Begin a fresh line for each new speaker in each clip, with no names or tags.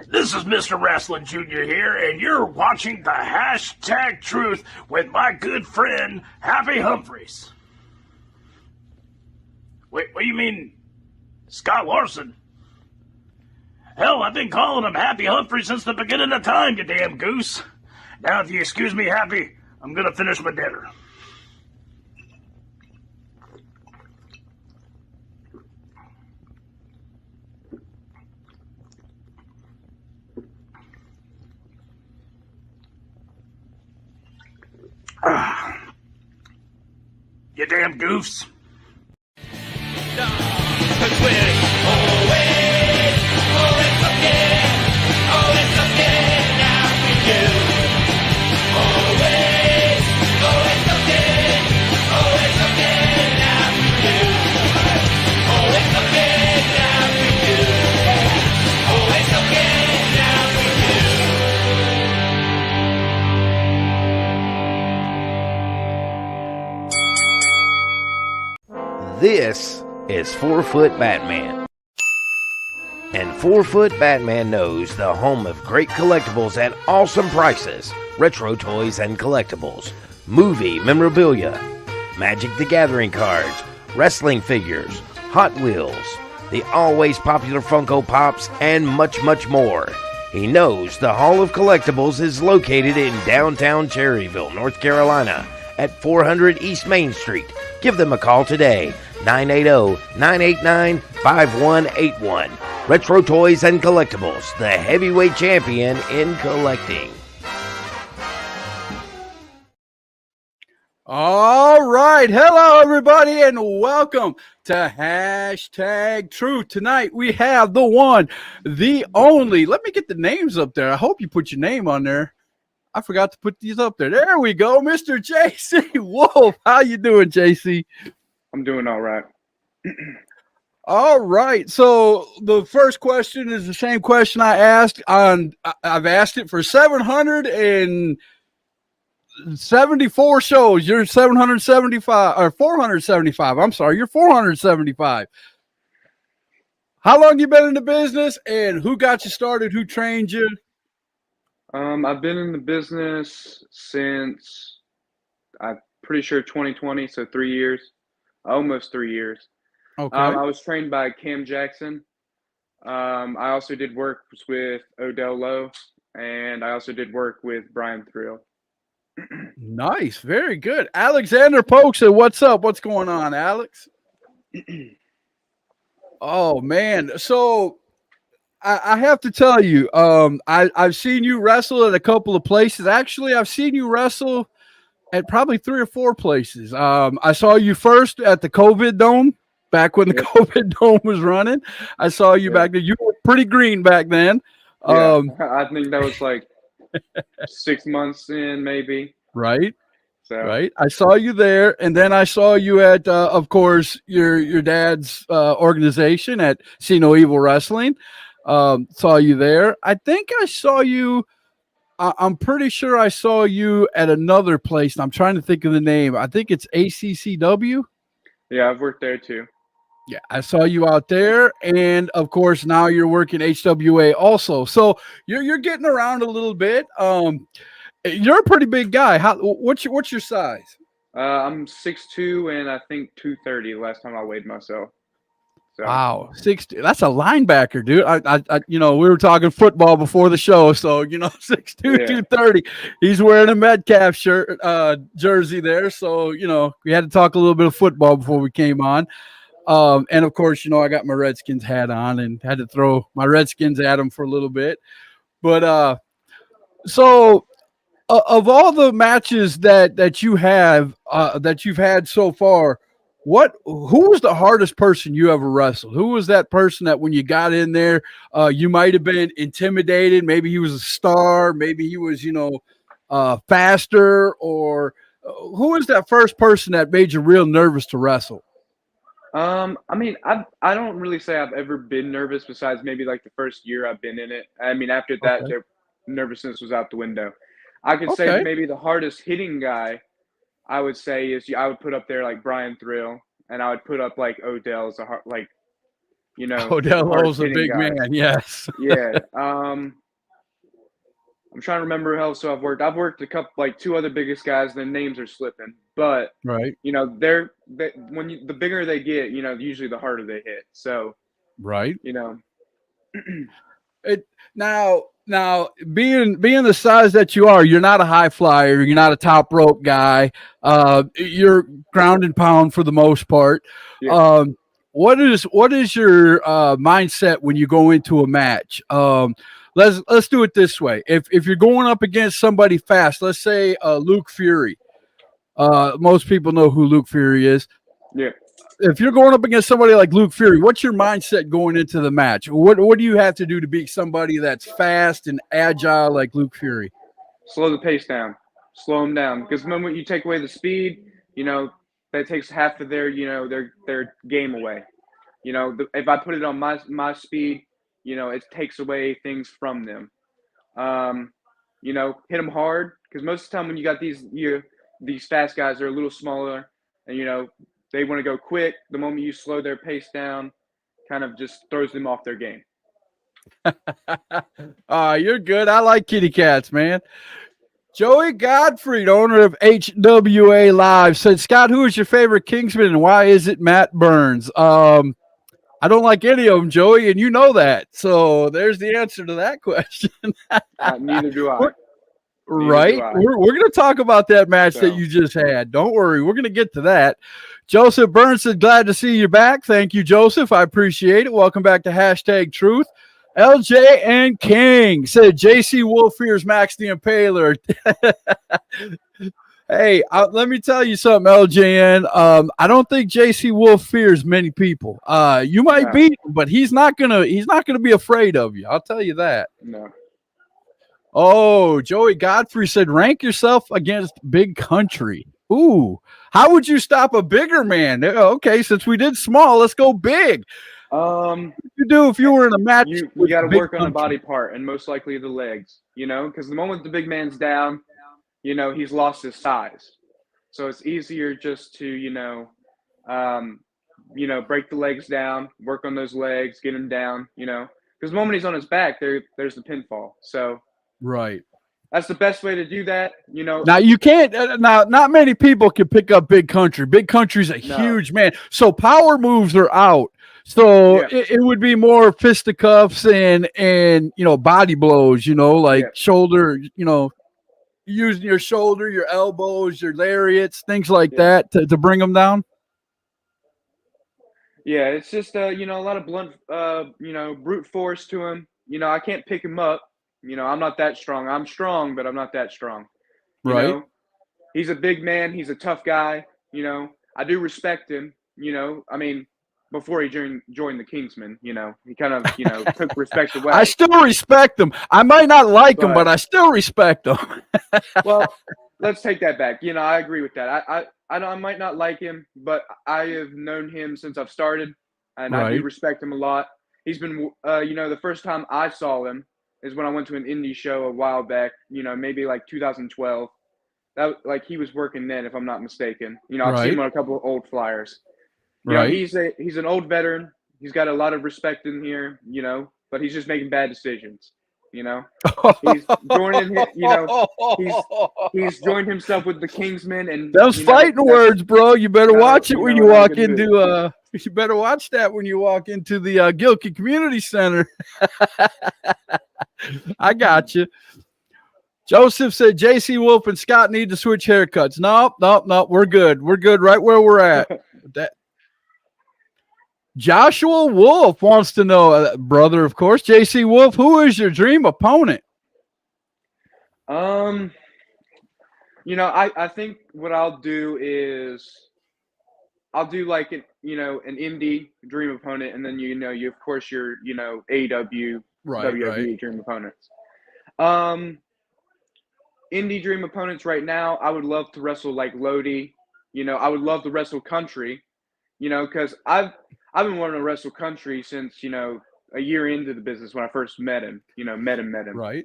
This is Mr. Wrestling Jr. here, and you're watching the Hashtag Truth with my good friend, Happy Humphreys. Wait, what do you mean, Scott Larson? Hell, I've been calling him Happy Humphreys since the beginning of time, you damn goose. Now, if you excuse me, Happy, I'm gonna finish my dinner. You damn goofs.
This is 4-Foot Batman. And 4-Foot Batman knows the home of great collectibles at awesome prices. Retro toys and collectibles, movie memorabilia, Magic the Gathering cards, wrestling figures, Hot Wheels, the always popular Funko Pops, and much, much more. He knows the Hall of Collectibles is located in downtown Cherryville, North Carolina at 400 East Main Street. Give them a call today, 980-989-5181. Retro Toys and Collectibles, the heavyweight champion in collecting.
All right. Hello, everybody, and welcome to Hashtag Truth. Tonight, we have the one, the only. Let me get the names up there. I hope you put your name on there. I forgot to put these up there. There we go, Mr. JC Wolf. How you doing, JC?
I'm doing all right.
All right. So the first question is the same question I asked on. I've asked it for 774 shows. You're 775 or 475. I'm sorry, you're 475. How long you been in the business, and who got you started? Who trained you?
I've been in the business since I'm pretty sure 2020, so 3 years, almost 3 years.
Okay.
I was trained by Cam Jackson. I also did work with Odell Lowe, and I also did work with Brian Thrill.
Nice, very good. Alexander Polk said, "What's up? What's going on, Alex?" Oh man, so I have to tell you, I've seen you wrestle at a couple of places. Actually, I've seen you wrestle at probably 3 or 4 places. I saw you first at the COVID Dome back when the COVID Dome was running. I saw you back there. You were pretty green back then.
I think that was like 6 months in, maybe.
Right.
So.
Right. I saw you there, and then I saw you at, of course, your dad's organization at See No Evil Wrestling. Saw you there. I think I saw you. I'm pretty sure I saw you at another place, and I'm trying to think of the name. I think it's ACCW.
Yeah, I've worked there too.
Yeah, I saw you out there, and of course now you're working HWA also. So you're getting around a little bit. You're a pretty big guy. What's your size?
I'm 6'2", and I think 230 last time I weighed myself. So.
Wow, 60. That's a linebacker, dude. I we were talking football before the show, so 6'2", 230. He's wearing a Metcalf shirt, jersey there. So we had to talk a little bit of football before we came on. And of course, I got my Redskins hat on and had to throw my Redskins at him for a little bit. But so of all the matches that you have that you've had so far, who was the hardest person you ever wrestled? Who was that person that when you got in there, you might have been intimidated? Maybe he was a star, maybe he was, faster, or who was that first person that made you real nervous to wrestle?
I mean, I don't really say I've ever been nervous besides maybe like the first year I've been in it. I mean, after that, the nervousness was out the window. I could say that maybe the hardest hitting guy I would say is I would put up there like Brian Thrill, and I would put up like Odell as You know,
Modelo's a big
guys.
man. Yes.
Yeah. I'm trying to remember who else I've worked. I've worked a couple, like 2 other biggest guys. Their names are slipping, but
Right.
you know, the bigger they get, you know, usually the harder they hit. So,
Right.
you know,
Now being the size that you are, you're not a high flyer. You're not a top rope guy. You're ground and pound for the most part.
yeah.
What is your mindset when you go into a match? Let's do it this way. If you're going up against somebody fast, let's say Luke Fury. Most people know who Luke Fury is.
Yeah.
If you're going up against somebody like Luke Fury, what's your mindset going into the match? What do you have to do to beat somebody that's fast and agile like Luke Fury?
Slow the pace down. Slow them down. Because the moment you take away the speed, you know, that takes half of their, you know, their game away. You know, if I put it on my speed, you know, it takes away things from them. You know, hit them hard, because most of the time when you got these fast guys, they're a little smaller, and you know they want to go quick. The moment you slow their pace down, kind of just throws them off their game.
You're good. I like kitty cats, man. Joey Godfrey, owner of HWA Live, said, Scott, who is your favorite Kingsman and why is it Matt Burns? I don't like any of them, Joey, and you know that. So there's the answer to that question.
Neither do I.
Right? We're going to talk about that match that you just had. Don't worry. We're going to get to that. Joseph Burns said, glad to see you back. Thank you, Joseph. I appreciate it. Welcome back to Hashtag Truth. LJ and King said, JC Wolf fears Max the Impaler. Hey, let me tell you something, LJN. I don't think JC Wolf fears many people. You might beat him, but he's not gonna be afraid of you. I'll tell you that.
No.
Oh, Joey Godfrey said, rank yourself against Big Country. Ooh, how would you stop a bigger man? Okay, since we did small, let's go big. What would you do if you were in a match?
You got to work on a body part, and most likely the legs. You know, because the moment the big man's down, you know, he's lost his size. So it's easier just to, you know, break the legs down, work on those legs, get him down, you know. Because the moment he's on his back, there's the pinfall. So
right.
That's the best way to do that, you know.
Now you can't. Now, not many people can pick up Big Country. Big Country's a huge man. So power moves are out. So it would be more fisticuffs and you know, body blows. You know, like shoulder. You know, using your shoulder, your elbows, your lariats, things like that to bring them down.
Yeah, it's just you know, a lot of blunt you know, brute force to him. You know, I can't pick him up. You know, I'm not that strong. I'm strong, but I'm not that strong. You know? He's a big man. He's a tough guy. You know, I do respect him. You know, I mean, before he joined the Kingsmen, you know, he kind of, you know, took respect away.
I still respect him. I might not like him, but I still respect him.
Well, let's take that back. You know, I agree with that. I might not like him, but I have known him since I've started, and I do respect him a lot. He's been, you know, the first time I saw him is when I went to an indie show a while back, you know, maybe like 2012. That, like, he was working then, if I'm not mistaken. You know, I've seen him on a couple of old flyers. You know, he's an old veteran. He's got a lot of respect in here, you know, but he's just making bad decisions. You know, he's joining, you know, he's joined himself with the Kingsmen, and those
fighting words, bro. You better watch it when you walk into you better watch that when you walk into the Gilkey Community Center. I got you. Joseph said JC Wolf and Scott need to switch haircuts. No, we're good. We're good right where we're at. Joshua Wolf wants to know, brother, of course, JC Wolf, who is your dream opponent?
You know, I think what I'll do is I'll do like an indie dream opponent, and then you of course your AEW, WWE dream opponents. Indie dream opponents right now, I would love to wrestle like Lodi. You know, I would love to wrestle Country. You know, because I've been wanting to wrestle Country since, you know, a year into the business when I first met him. You know, met him. Right.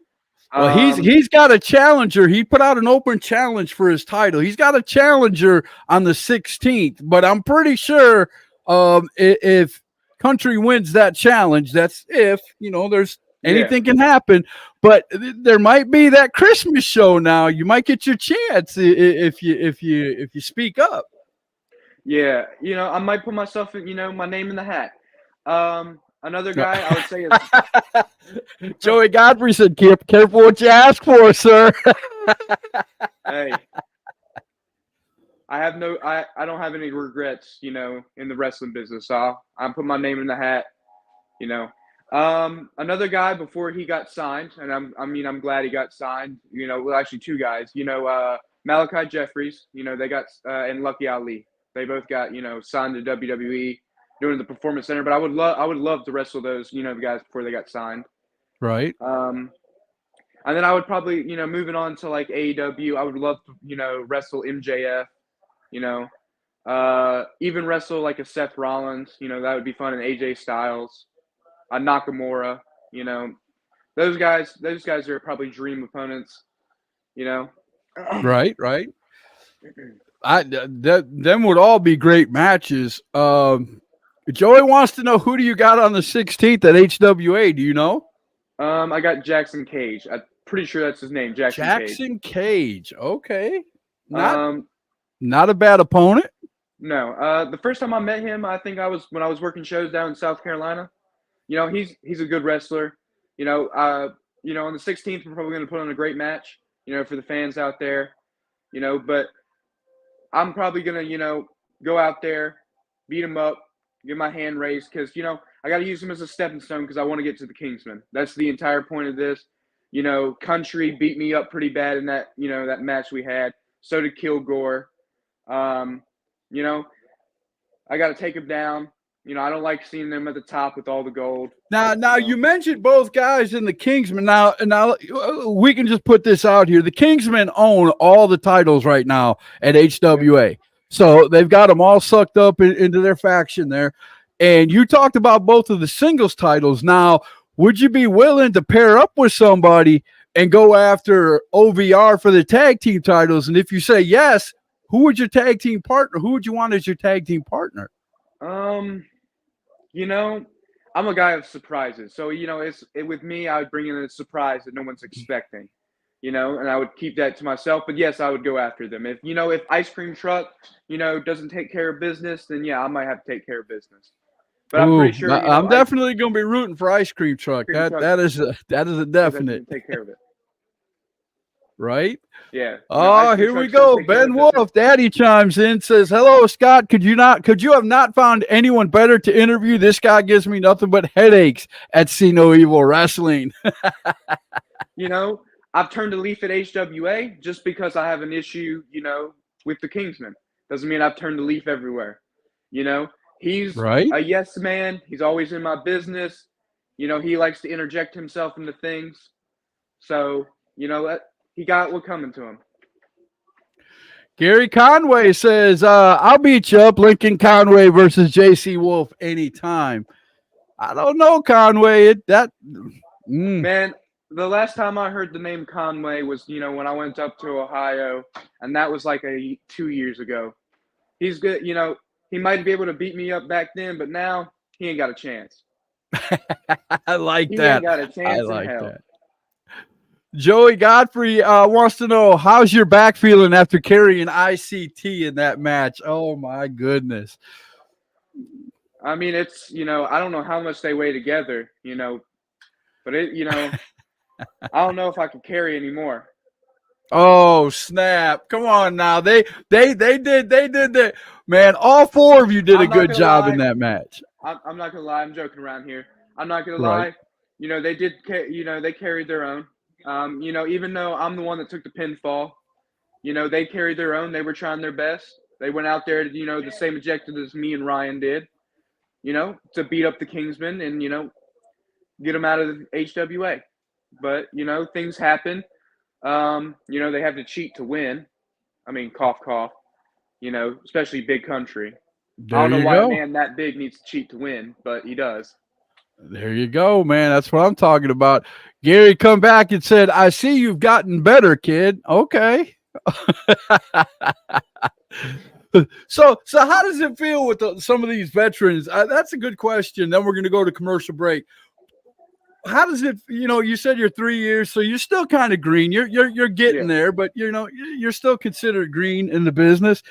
Well, he's got a challenger. He put out an open challenge for his title. He's got a challenger on the 16th, but I'm pretty sure if Country wins that challenge. That's if, there's anything can happen. But there might be that Christmas show now. You might get your chance if you speak up.
Yeah, I might put myself in, my name in the hat. Another guy I would say
is Joey Godfrey said, "Careful what you ask for, sir."
Hey, I don't have any regrets, in the wrestling business. So I'm putting my name in the hat. Another guy before he got signed, and I'm glad he got signed. Well, actually two guys. Malachi Jeffries. They got and Lucky Ali. They both got signed to WWE. Doing the Performance Center, but I would love to wrestle those, the guys before they got signed.
Right.
And then I would probably, moving on to like AEW, I would love to, wrestle MJF, even wrestle like a Seth Rollins, that would be fun, and AJ Styles, Nakamura, those guys are probably dream opponents,
Right. Them would all be great matches. Joey wants to know, who do you got on the 16th at HWA? Do you know?
I got Jackson Cage. I'm pretty sure that's his name. Jackson
Cage. Okay. Not a bad opponent.
No. The first time I met him, I think when I was working shows down in South Carolina. He's a good wrestler. On the 16th, we're probably going to put on a great match, for the fans out there. But I'm probably going to, go out there, beat him up, get my hand raised, because I got to use him as a stepping stone, because I want to get to the Kingsman. That's the entire point of this. Country beat me up pretty bad in that that match we had. So did Kilgore. I got to take him down. I don't like seeing them at the top with all the gold.
Now you mentioned both guys in the Kingsman. Now we can just put this out here. The Kingsmen own all the titles right now at HWA. So they've got them all sucked up into their faction there. And you talked about both of the singles titles. Now, would you be willing to pair up with somebody and go after OVR for the tag team titles? And if you say yes, who would your tag team partner? Who would you want as your tag team partner?
I'm a guy of surprises. So, with me, I would bring in a surprise that no one's expecting. And I would keep that to myself. But yes, I would go after them. If Ice Cream Truck, doesn't take care of business, then yeah, I might have to take care of business. But I'm pretty sure.
I'm definitely going to be rooting for Ice Cream Truck. That is a definite.
Take care of it.
Right?
Yeah.
Oh, here we go. Ben Wolf, Daddy chimes in, says, "Hello, Scott. Could you have not found anyone better to interview? This guy gives me nothing but headaches at See No Evil Wrestling."
I've turned a leaf at HWA just because I have an issue, with the Kingsman. Doesn't mean I've turned a leaf everywhere. He's
right.
A yes man. He's always in my business. He likes to interject himself into things. So, he got what coming to him.
Gary Conway says, "I'll beat you up. Lincoln Conway versus JC Wolf anytime." I don't know, Conway.
Man, the last time I heard the name Conway was, when I went up to Ohio, and that was like 2 years ago. He's good. He might be able to beat me up back then, but now he ain't got a chance.
I like
he
that.
Ain't got a chance
I like
in hell.
that. Joey Godfrey wants to know, how's your back feeling after carrying ICT in that match? Oh my goodness.
I mean, it's, I don't know how much they weigh together, but it, I don't know if I can carry anymore.
Oh snap. Come on now. They did that. Man, all four of you did a good job in that match.
I'm not gonna lie. I'm joking around here. I'm not gonna lie. They did. They carried their own. Even though I'm the one that took the pinfall, they carried their own. They were trying their best. They went out there to, the same objective as me and Ryan did, to beat up the Kingsmen and, get them out of the HWA. But, things happen. They have to cheat to win. I mean, cough, cough, especially Big Country. I don't know why a man that big needs to cheat to win, but he does.
There you go, man. That's what I'm talking about. Gary come back and said, "I see you've gotten better, kid." Okay. So how does it feel with some of these veterans? That's a good question. Then we're going to go to commercial break. How does it? You said you're 3 years, so you're still kind of green. You're getting there, but you're still considered green in the business.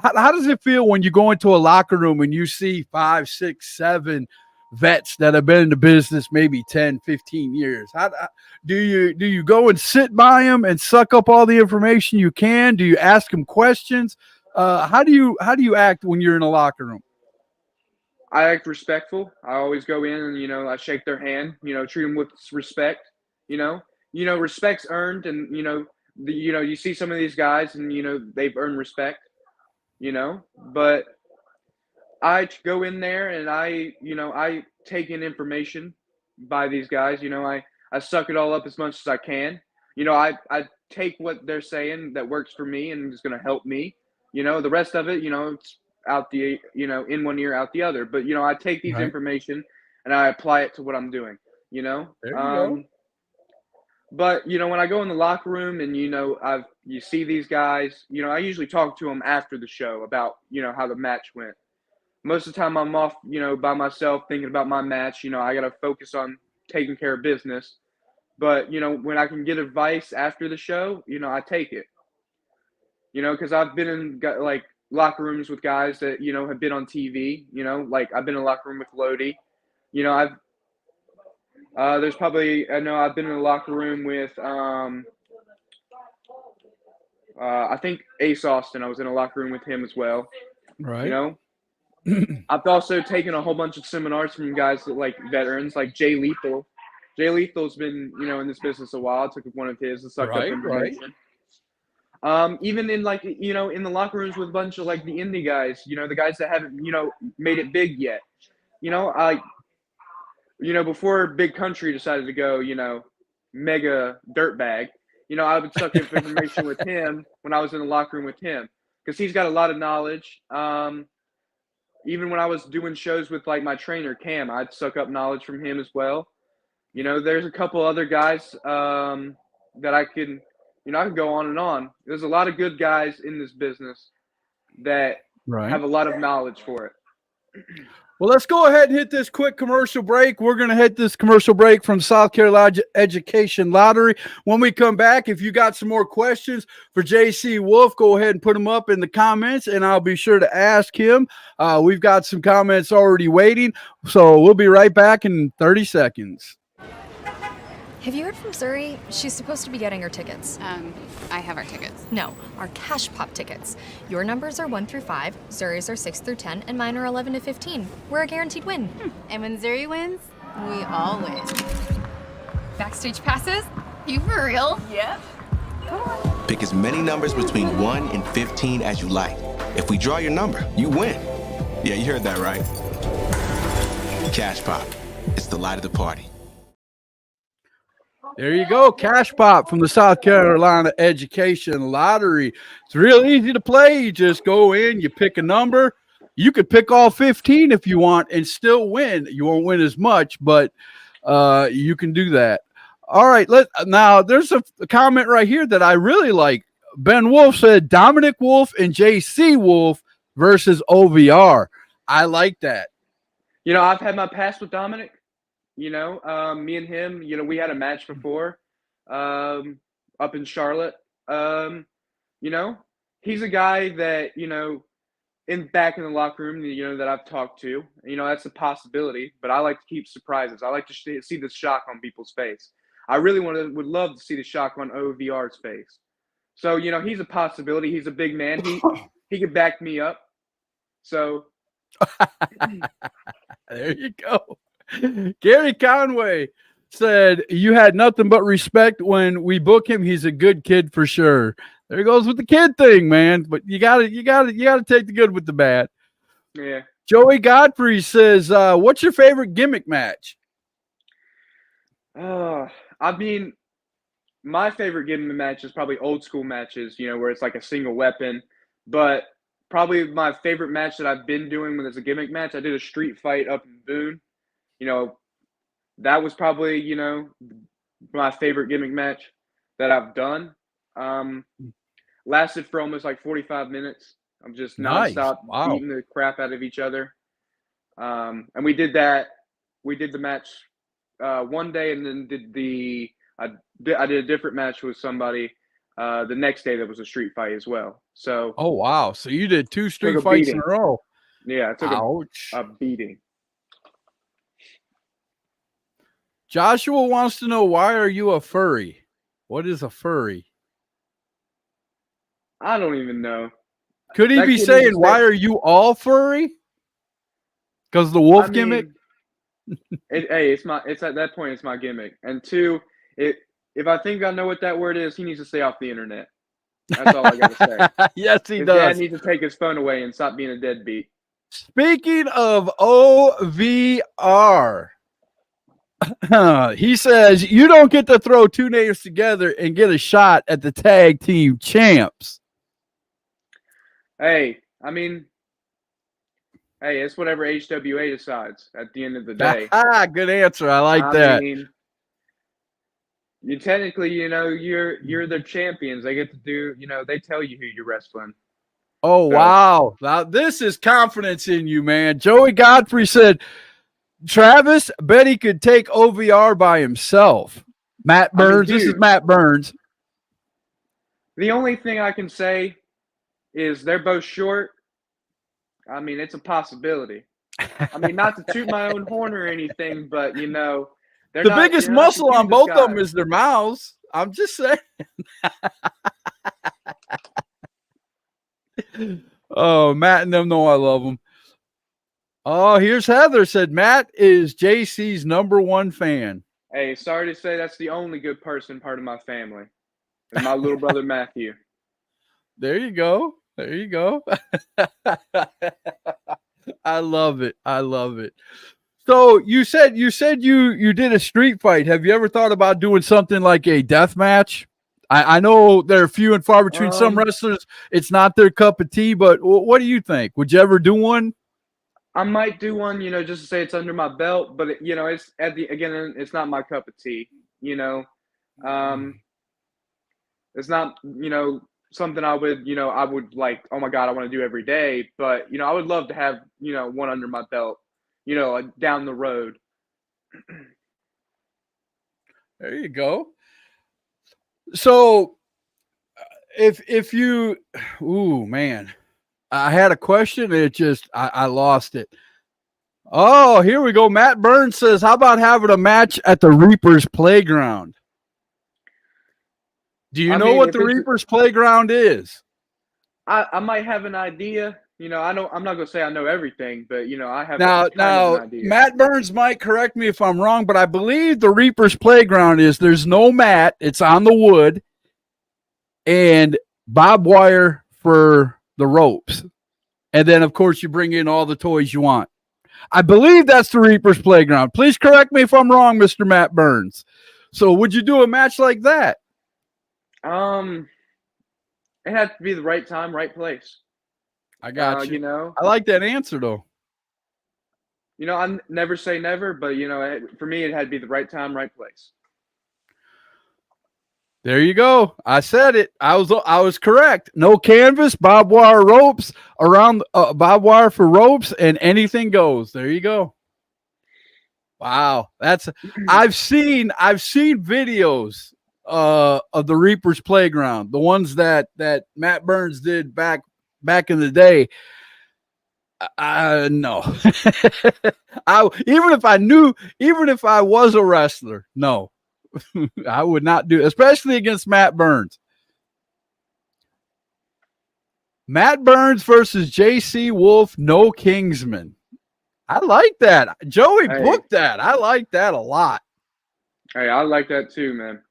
How does it feel when you go into a locker room and you see 5, 6, 7 vets that have been in the business maybe 10, 15 years? How do you go and sit by them and suck up all the information you can? Do you ask them questions? How do you act when you're in a locker room?
I act respectful. I always go in and I shake their hand. Treat them with respect. Respect's earned, and you see some of these guys, and they've earned respect. But I go in there and I take in information by these guys. I suck it all up as much as I can. I take what they're saying that works for me and is going to help me. The rest of it, it's out the in one ear, out the other. But I take these information and I apply it to what I'm doing.
There you go.
But when I go in the locker room and you see these guys, I usually talk to them after the show about how the match went. Most of the time I'm off by myself thinking about my match. I got to focus on taking care of business. But when I can get advice after the show, I take it. Because I've been in like locker rooms with guys that have been on TV. Like I've been in a locker room with Lodi. There's probably I've been in a locker room with I think Ace Austin. I was in a locker room with him as well.
Right.
I've also taken a whole bunch of seminars from guys that like veterans, like Jay Lethal. Jay Lethal's been in this business a while. I took one of his and sucked up information. Even in like in the locker rooms with a bunch of like the indie guys, the guys that haven't made it big yet. Before Big Country decided to go mega dirtbag, I would suck up information with him when I was in the locker room with him because he's got a lot of knowledge. Even when I was doing shows with like my trainer Cam, I'd suck up knowledge from him as well. There's a couple other guys that I can. I can go on and on. There's a lot of good guys in this business that have a lot of knowledge for it.
Well, let's go ahead and hit this quick commercial break. We're going to hit this commercial break from South Carolina Education Lottery. When we come back, if you got some more questions for JC Wolf, go ahead and put them up in the comments, and I'll be sure to ask him. We've got some comments already waiting, so we'll be right back in 30 seconds.
Have you heard from Zuri? She's supposed to be getting her tickets.
I have our tickets.
No, our Cash Pop tickets. Your numbers are 1 through 5, Zuri's are 6 through 10, and mine are 11 to 15. We're a guaranteed win.
And when Zuri wins, we all win.
Backstage passes?
You for real?
Yep.
Come on.
Pick as many numbers between 1 and 15 as you like. If we draw your number, you win. Yeah, you heard that right. Cash Pop. It's the light of the party.
There you go, Cash Pop from the South Carolina Education Lottery. It's real easy to play. You just go in, you pick a number. You could pick all 15 if you want and still win. You won't win as much, but you can do that. All right, now there's a comment right here that I really like. Ben Wolf said Dominic Wolf and JC Wolf versus OVR. I like that.
I've had my past with Dominic. Me and him, we had a match before up in Charlotte. He's a guy that, back in the locker room, that I've talked to. That's a possibility, but I like to keep surprises. I like to see the shock on people's face. I really would love to see the shock on OVR's face. So, he's a possibility. He's a big man. He could back me up. So
there you go. Gary Conway said you had nothing but respect when we book him. He's a good kid for sure. There he goes with the kid thing, man. But you gotta take the good with the bad.
Yeah.
Joey Godfrey says, what's your favorite gimmick match?
My favorite gimmick match is probably old school matches, where it's like a single weapon. But probably my favorite match that I've been doing when there's a gimmick match, I did a street fight up in Boone. That was probably, my favorite gimmick match that I've done. Lasted for almost like 45 minutes. I'm just
Nice.
nonstop
Wow.
beating the crap out of each other. And we did that. We did the match one day, and then I did a different match with somebody the next day that was a street fight as well. So
Oh wow. So you did 2 street
a
fights in
beating.
a row.
yeah, I took
Ouch.
a beating.
Joshua wants to know, why are you a furry? What is a furry?
I don't even know.
Could he
That
be
kid
saying,
needs to
why
stay-
are you all furry? Because the wolf
I
gimmick?
mean, it's at that point, it's my gimmick. And two, if I think I know what that word is, he needs to stay off the internet. That's all I gotta say.
Yes, he
His
does.
dad needs to take his phone away and stop being a deadbeat.
Speaking of OVR, he says you don't get to throw 2 names together and get a shot at the tag team champs.
Hey, I mean, hey, it's whatever HWA decides at the end of the day.
Good answer. I like
I
that.
mean, you technically, you're the champions. They get to do, they tell you who you're wrestling.
Oh,
So-
wow. Now, this is confidence in you, man. Joey Godfrey said, Travis, bet he could take OVR by himself. Matt Burns. This is
dude.
Matt Burns.
The only thing I can say is they're both short. I mean, it's a possibility. I mean, not to toot my own horn or anything, but they're
The
not,
biggest
they're not the
muscle on
hugest
both of them
guys.
is their mouths. I'm just saying. Oh, Matt and them know I love them. Oh, here's Heather said Matt is JC's #1 fan.
Hey, sorry to say that's the only good person part of my family. And my little brother Matthew.
There you go. There you go. I love it. I love it. So you said you did a street fight. Have you ever thought about doing something like a death match? I know they're few and far between. Some wrestlers, it's not their cup of tea, but what do you think? Would you ever do one?
I might do one, just to say it's under my belt, but it's it's not my cup of tea. It's not something I would like. Oh my God, I want to do every day. But I would love to have one under my belt. Down the road.
There you go. So if you, ooh, man, I had a question. I lost it. Oh, here we go. Matt Burns says, how about having a match at the Reapers Playground? Do you know what the Reapers Playground is?
I might have an idea. I'm not gonna say I know everything, but I have
Now
an idea.
Matt Burns might correct me if I'm wrong, but I believe the Reapers Playground there's no mat, it's on the wood, and barbed wire for the ropes. And then of course you bring in all the toys you want. I believe that's the Reapers Playground. Please correct me if I'm wrong, Mr. Matt Burns. So would you do a match like that?
It had to be the right time, right place.
I got you.
You know,
I like that answer though.
I never say never, but for me, it had to be the right time, right place.
There you go. I said it. I was correct. No canvas, barbed wire ropes around, barbed wire for ropes, and anything goes. There you go. Wow, I've seen videos of the Reapers Playground, the ones that Matt Burns did back in the day. No. Even if I was a wrestler, no. I would not do, especially against Matt Burns. Matt Burns versus JC Wolf, no Kingsman. I like that. Joey booked that. I like that a lot.
Hey, I like that too, man.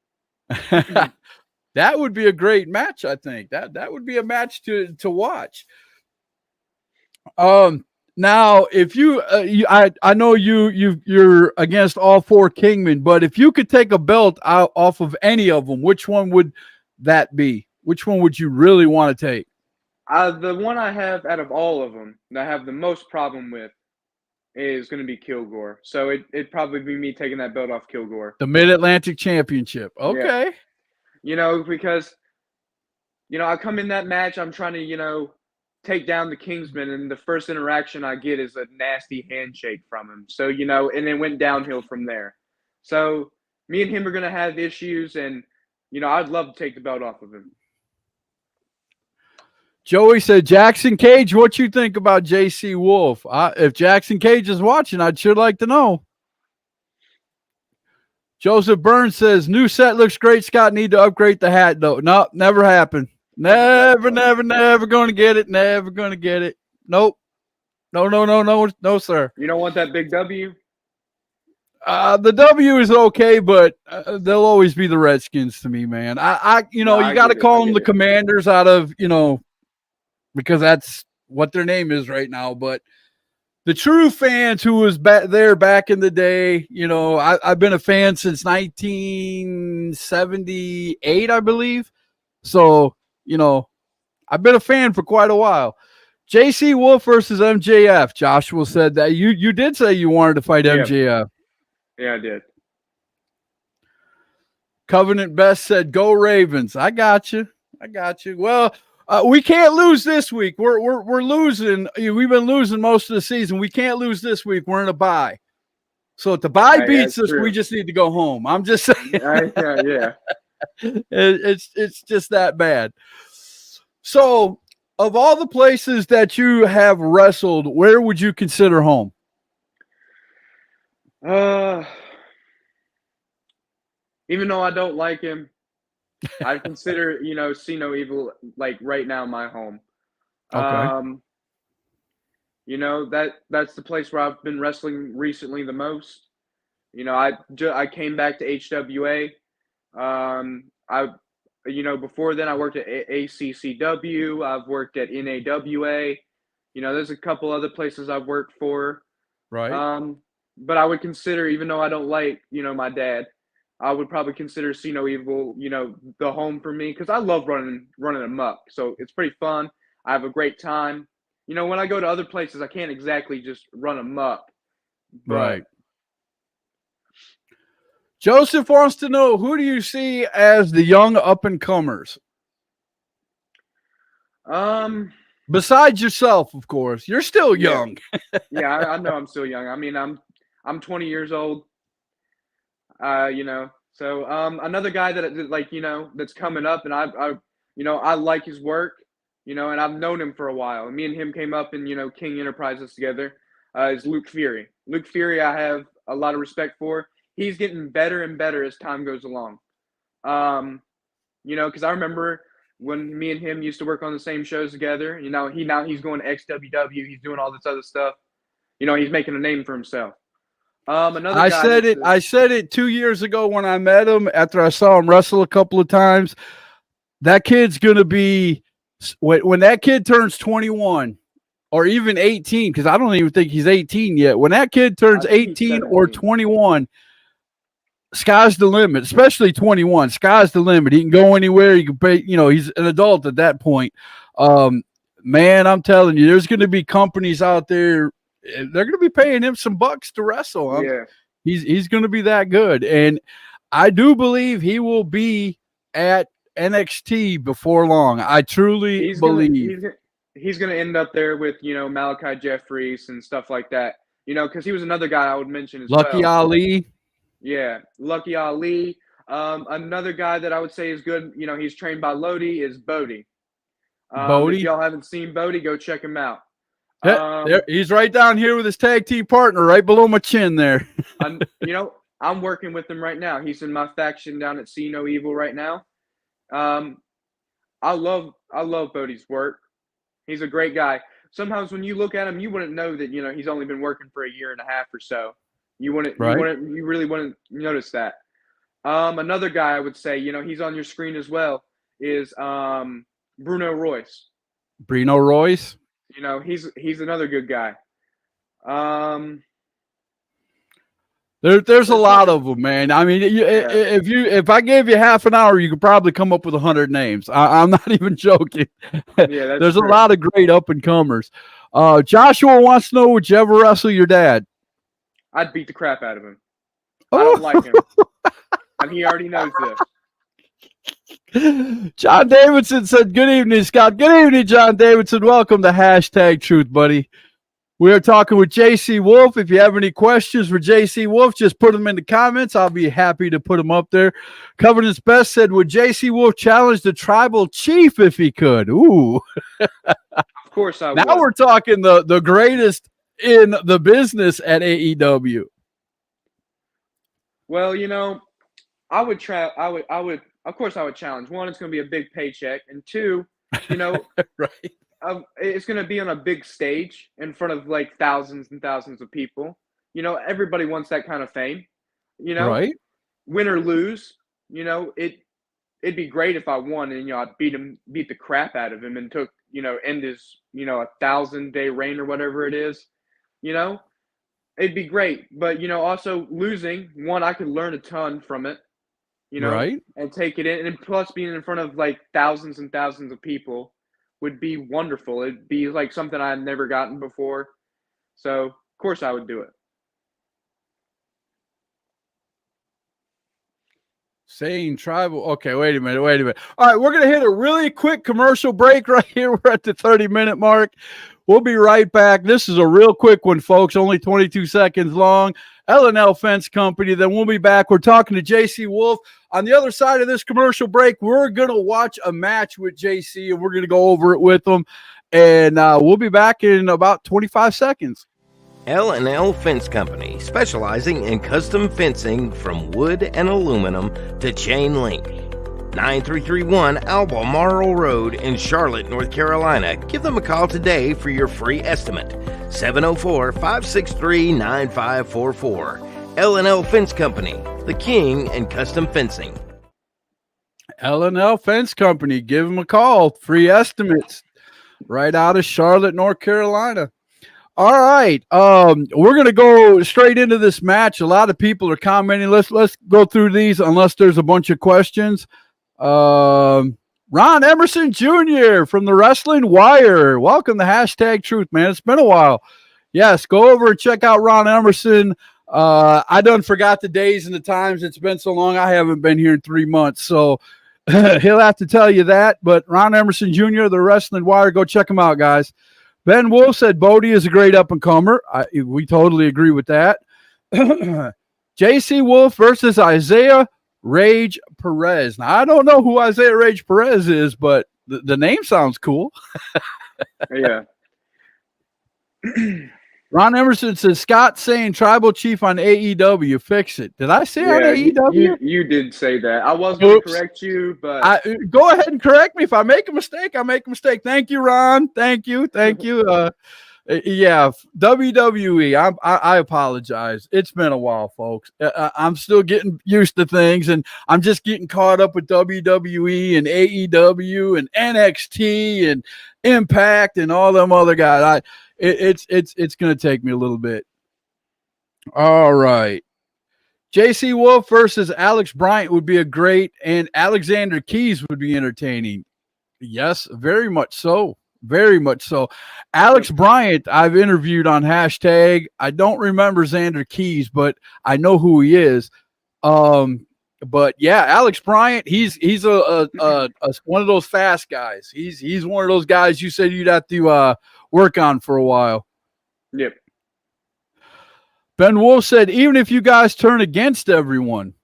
That would be a great match, I think. That would be a match to watch. Now, if I know you're against all 4 Kingmen, but if you could take a belt out off of any of them, which one would that be? Which one would you really want to take?
The one I have out of all of them that I have the most problem with is going to be Kilgore. So it'd probably be me taking that belt off Kilgore.
The Mid-Atlantic Championship. Okay.
Yeah. Because I come in that match, I'm trying to, take down the Kingsman, and the first interaction I get is a nasty handshake from him. So, you know, and it went downhill from there. So me and him are going to have issues, and, you know, I'd love to take the belt off of him.
Joey said, Jackson Cage, what you think about JC Wolf? If Jackson Cage is watching, I'd sure like to know. Joseph Burns says, new set looks great. Scott need to upgrade the hat, though. No, never happened. Never going to get it. Never going to get it. Nope. No, sir.
You don't want that big W?
The W is okay, but they'll always be the Redskins to me, man. You got to call them the Commanders out of, because that's what their name is right now. But the true fans who was there back in the day, I've been a fan since 1978, I believe. So, I've been a fan for quite a while. JC Wolf versus MJF. Joshua said that you did say you wanted to fight MJF.
Yeah, I did.
Covenant Best said, "Go Ravens." I got you. Well, we can't lose this week. We're losing. We've been losing most of the season. We can't lose this week. We're in a bye. So if the bye beats us, we just need to go home. I'm just saying.
Yeah.
It's just that bad. So, of all the places that you have wrestled, where would you consider home?
Even though I don't like him, I consider, See No Evil, like right now, my home.
Okay.
That's the place where I've been wrestling recently the most. I came back to HWA. Before then I worked at ACCW. I've worked at NAWA. There's a couple other places I've worked for.
Right.
But I would consider, even though I don't like, my dad, I would probably consider See No Evil, the home for me, because I love running amok. So it's pretty fun. I have a great time. When I go to other places, I can't exactly just run amok.
Right. Joseph wants to know, who do you see as the young up-and-comers? Besides yourself, of course. You're still young.
Yeah, I know I'm still young. I mean, I'm 20 years old. So another guy that that's coming up, and I like his work, and I've known him for a while. And me and him came up in King Enterprises together. Is Luke Fury. Luke Fury, I have a lot of respect for. He's getting better and better as time goes along. Because I remember when me and him used to work on the same shows together. He's going to XWW. He's doing all this other stuff. He's making a name for himself. I
said it 2 years ago when I met him, after I saw him wrestle a couple of times. That kid's going to be, when that kid turns 21 or even 18, because I don't even think he's 18 yet. When that kid turns 18 or 21, sky's the limit, especially 21. Sky's the limit. He can go anywhere. He can pay, he's an adult at that point. Man, I'm telling you, there's going to be companies out there. They're going to be paying him some bucks to wrestle.
Yeah.
He's going to be that good. And I do believe he will be at NXT before long. I truly believe.
He's going to end up there with, Malachi Jeffries and stuff like that. Because he was another guy I would mention as
Lucky Ali.
Yeah, Lucky Ali. Another guy that I would say is good, he's trained by Lodi, is Bodie. If y'all haven't seen Bodie, go check him out.
He's right down here with his tag team partner, right below my chin there.
I'm working with him right now. He's in my faction down at See No Evil right now. I love Bodie's work. He's a great guy. Sometimes when you look at him, you wouldn't know that he's only been working for a year and a half or so. You really wouldn't notice that. Another guy I would say, he's on your screen as well, is Bruno Royce.
Bruno Royce?
He's another good guy.
There's a lot of them, man. I mean, if I gave you half an hour, you could probably come up with 100 names. I'm not even joking.
Yeah,
there's a lot of great up and comers. Joshua wants to know, would you ever wrestle your dad?
I'd beat the crap out of him. I don't like him, and he already knows this.
John Davidson said, good evening, Scott. Good evening, John Davidson. Welcome to Hashtag Truth, buddy. We are talking with JC Wolf. If you have any questions for JC Wolf, just put them in the comments. I'll be happy to put them up there. Covenant's Best said, would JC Wolf challenge the tribal chief if he could? Ooh.
Of course I would.
Now we're talking the greatest in the business at AEW.
Well, you know, I would, of course I would challenge. One, it's going to be a big paycheck. And two, you know,
Right.
It's going to be on a big stage in front of like thousands and thousands of people. You know, everybody wants that kind of fame. You know,
Right.
Win or lose. You know, it'd be great if I won and I'd beat the crap out of him and took end his 1,000-day reign or whatever it is. You know, it'd be great. But also losing, one, I could learn a ton from it.
Right.
And take it in, and plus being in front of like thousands and thousands of people would be wonderful. It'd be like something I've never gotten before. So, of course, I would do it.
Saying tribal. Okay, wait a minute. All right, we're going to hit a really quick commercial break right here. We're at the 30-minute mark. We'll be right back. This is a real quick one, folks, only 22 seconds long. L&L Fence Company. Then we'll be back. We're talking to JC Wolf. On the other side of this commercial break, we're going to watch a match with JC, and we're going to go over it with him. And we'll be back in about 25 seconds.
L&L Fence Company, specializing in custom fencing from wood and aluminum to chain link. 9331 Albemarle Road in Charlotte, North Carolina. Give them a call today for your free estimate. 704-563-9544. L&L Fence Company, the king in custom fencing.
L&L Fence Company. Give them a call. Free estimates right out of Charlotte, North Carolina. All right. We're going to go straight into this match. A lot of people are commenting. Let's go through these unless there's a bunch of questions. Ron Emerson Jr. from the Wrestling Wire. Welcome to Hashtag Truth, man. It's been a while. Yes, go over and check out Ron Emerson. I done forgot the days and the times. It's been so long. I haven't been here in 3 months, so he'll have to tell you that. But Ron Emerson Jr., the Wrestling Wire, go check him out, guys. Ben Wolf said Bodie is a great up-and-comer. We totally agree with that. JC Wolf versus Isaiah Rage Perez. Now, I don't know who Isaiah Rage Perez is, but the name sounds cool.
Yeah.
Ron Emerson says, Scott saying tribal chief on AEW. Fix it. Did I say on AEW?
You did say that. I was going to correct you, but
go ahead and correct me. If I make a mistake, I make a mistake. Thank you, Ron. Thank you. Yeah, WWE. I apologize. It's been a while, folks. I'm still getting used to things, and I'm just getting caught up with WWE and AEW and NXT and Impact and all them other guys. It's going to take me a little bit. All right. JC Wolf versus Alex Bryant would be a great, and Alexander Keys would be entertaining. Yes, very much so. Very much so. Alex Bryant, I've interviewed on Hashtag. I don't remember Xander Keys, but I know who he is. But yeah, Alex Bryant, he's a one of those fast guys. He's one of those guys you said you'd have to work on for a while.
Yep.
Ben Wolf said, even if you guys turn against everyone.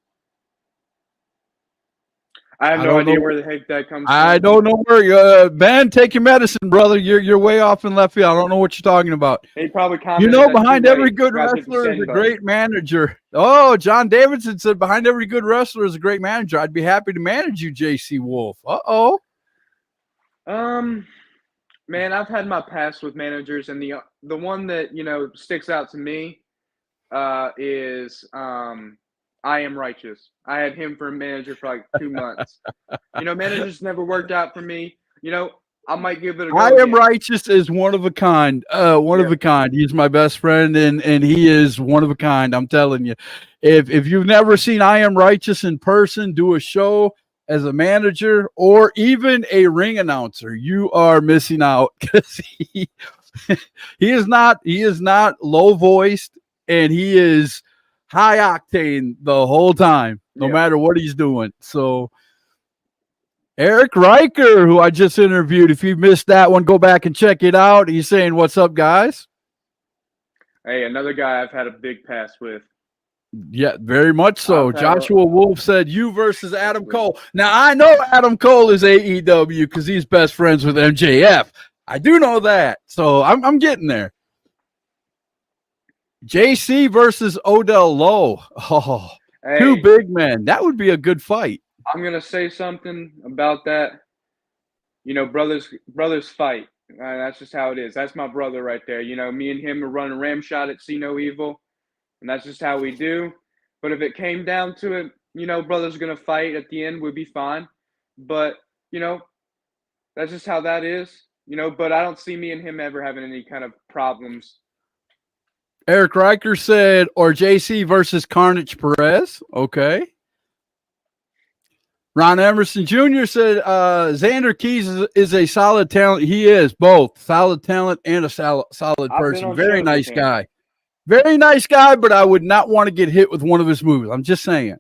I have no idea where the heck that comes from.
I don't know where. Ben, take your medicine, brother. You're way off in left field. I don't know what you're talking about.
He probably commented
behind every good wrestler is a great manager. Oh, John Davidson said, behind every good wrestler is a great manager. I'd be happy to manage you, JC Wolf. Uh-oh.
Man, I've had my past with managers, and the one that, sticks out to me is I Am Righteous. I had him for a manager for like 2 months. Managers never worked out for me. I might give it a go.
I Am Righteous is one of a kind. One of a kind. He's my best friend, and he is one of a kind. I'm telling you. If you've never seen I Am Righteous in person, do a show as a manager or even a ring announcer, you are missing out, because he is not low voiced, and he is high octane the whole time, no matter what he's doing. So Eric Riker, who I just interviewed. If you missed that one, go back and check it out. He's saying, "What's up, guys?"
Hey, another guy I've had a big pass with.
Yeah, very much so.
I've had
Joshua Wolf said you versus Adam Cole. Now, I know Adam Cole is AEW because he's best friends with MJF. I do know that. So I'm getting there. JC versus Odell Lowe. Oh,
Hey,
two big men. That would be a good fight.
I'm gonna say something about that. You know, brothers fight. That's just how it is. That's my brother right there. You know, me and him are running Ramshot at See No Evil, and that's just how we do. But if it came down to it, you know, brothers are gonna fight at the end. We'd be fine. But you know, that's just how that is. You know, but I don't see me and him ever having any kind of problems.
Eric Riker said, or JC versus Carnage Perez. Okay. Ron Emerson Jr. said, Xander Keys is a solid talent. He is both solid talent and a solid person. Very nice guy. Very nice guy, but I would not want to get hit with one of his moves. I'm just saying.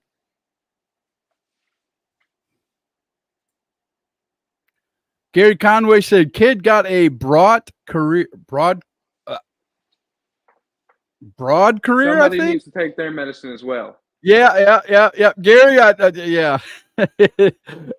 Gary Conway said, kid got a broad career,
Somebody
I think.
needs to take their medicine as well.
Yeah. Gary, yeah.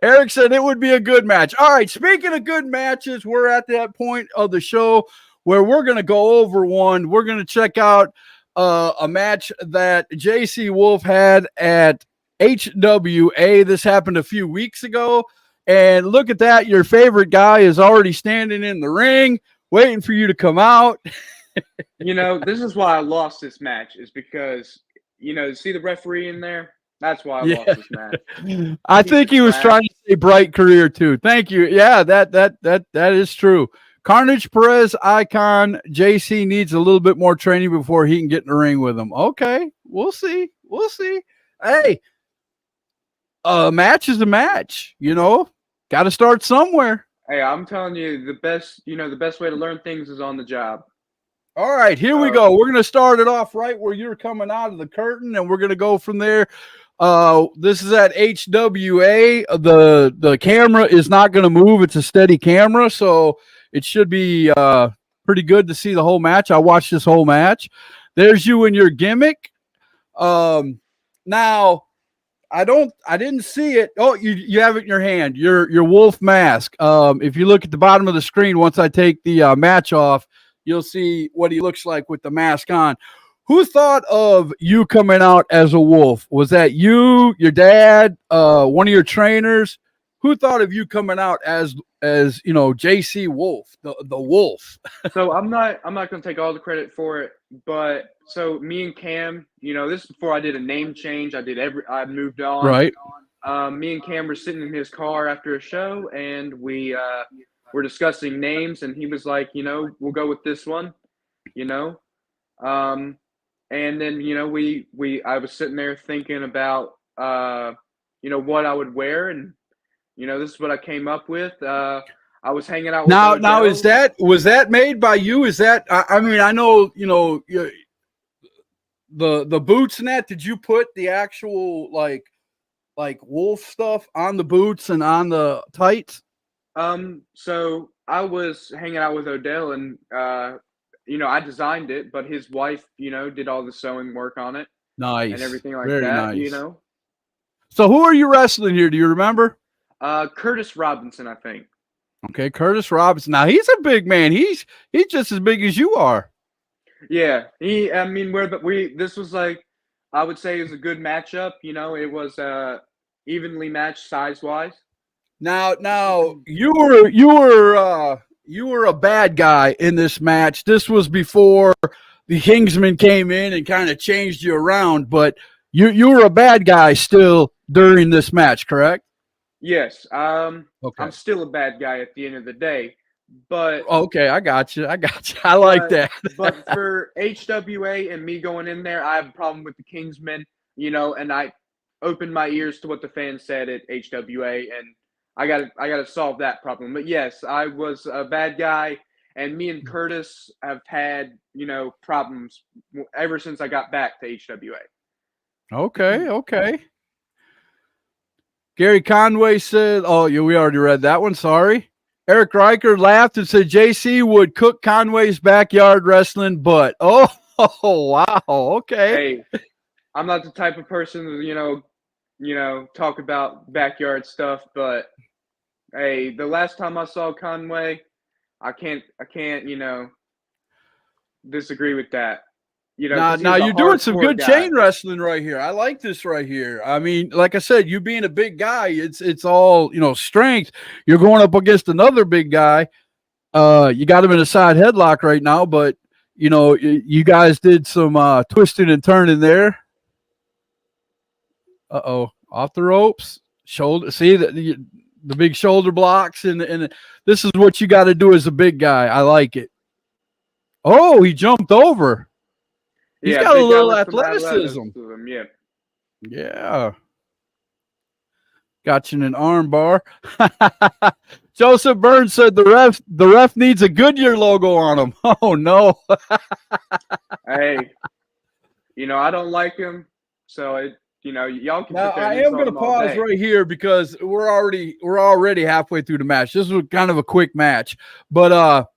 Eric said it would be a good match. All right, speaking of good matches, we're at that point of the show where we're going to go over one. We're going to check out a match that JC Wolf had at HWA. This happened a few weeks ago. And look at that. Your favorite guy is already standing in the ring, waiting for you to come out.
You know, this is why I lost this match, is because, you know, see the referee in there? That's why I lost this match.
I think he was trying to say bright career too. Thank you. Yeah, that is true. Carnage Perez icon. JC needs a little bit more training before he can get in the ring with him. Okay, we'll see. Hey, a match is a match. You know, got to start somewhere.
Hey, I'm telling you, the best way to learn things is on the job.
All right, here we go. We're going to start it off right where you're coming out of the curtain, and we're going to go from there. This is at HWA. The camera is not going to move. It's a steady camera, so it should be pretty good to see the whole match. I watched this whole match. There's you and your gimmick. Now, I didn't see it. Oh, you have it in your hand. Your wolf mask. If you look at the bottom of the screen, once I take the match off, you'll see what he looks like with the mask on. Who thought of you coming out as a wolf? Was that you, your dad, one of your trainers? Who thought of you coming out as you know, JC Wolf, the wolf?
So I'm not going to take all the credit for it, but so me and Cam, you know, this is before I did a name change. I moved on.
Right.
Me and Cam were sitting in his car after a show, and we were discussing names, and he was like, you know, we'll go with this one, you know. And then, you know, I was sitting there thinking about, you know, what I would wear, and, you know, this is what I came up with. I was hanging out with
now was that made by you? Is that, I mean, I know, you know, the boots and that, did you put the actual like wolf stuff on the boots and on the tights?
So I was hanging out with Odell, and, you know, I designed it, but his wife, you know, did all the sewing work on it.
Nice.
And everything like
Very
that,
nice.
you know.
So who are you wrestling here? Do you remember?
Curtis Robinson, I think.
Okay, Curtis Robinson. Now he's a big man. He's just as big as you are.
Yeah. This was like, I would say it was a good matchup. You know, it was evenly matched size-wise.
Now you were a bad guy in this match. This was before the Kingsman came in and kind of changed you around, but you were a bad guy still during this match, correct?
Yes.
Okay.
I'm still a bad guy at the end of the day, but
okay, I got you. I like that.
But for HWA and me going in there, I have a problem with the Kingsmen, you know, and I opened my ears to what the fans said at HWA, and I got to solve that problem. But yes, I was a bad guy, and me and Curtis have had, you know, problems ever since I got back to HWA.
Okay. Gary Conway said, "Oh, yeah, we already read that one. Sorry." Eric Riker laughed and said, "JC would cook Conway's backyard wrestling butt." Oh, wow. Okay.
Hey, I'm not the type of person to talk about backyard stuff, but hey, the last time I saw Conway, I can't disagree with that.
Now you're doing some good chain wrestling right here. I like this right here. I mean, like I said, you being a big guy, it's all strength. You're going up against another big guy. You got him in a side headlock right now, but you guys did some twisting and turning there. Off the ropes, shoulder. See the big shoulder blocks, and this is what you got to do as a big guy. I like it. Oh, he jumped over. He's got a little athleticism. Yeah. Got you in an arm bar. Joseph Burns said the ref needs a Goodyear logo on him. Oh no.
Hey, I don't like him, so y'all can.
Now I am going to pause right here because we're already halfway through the match. This was kind of a quick match, but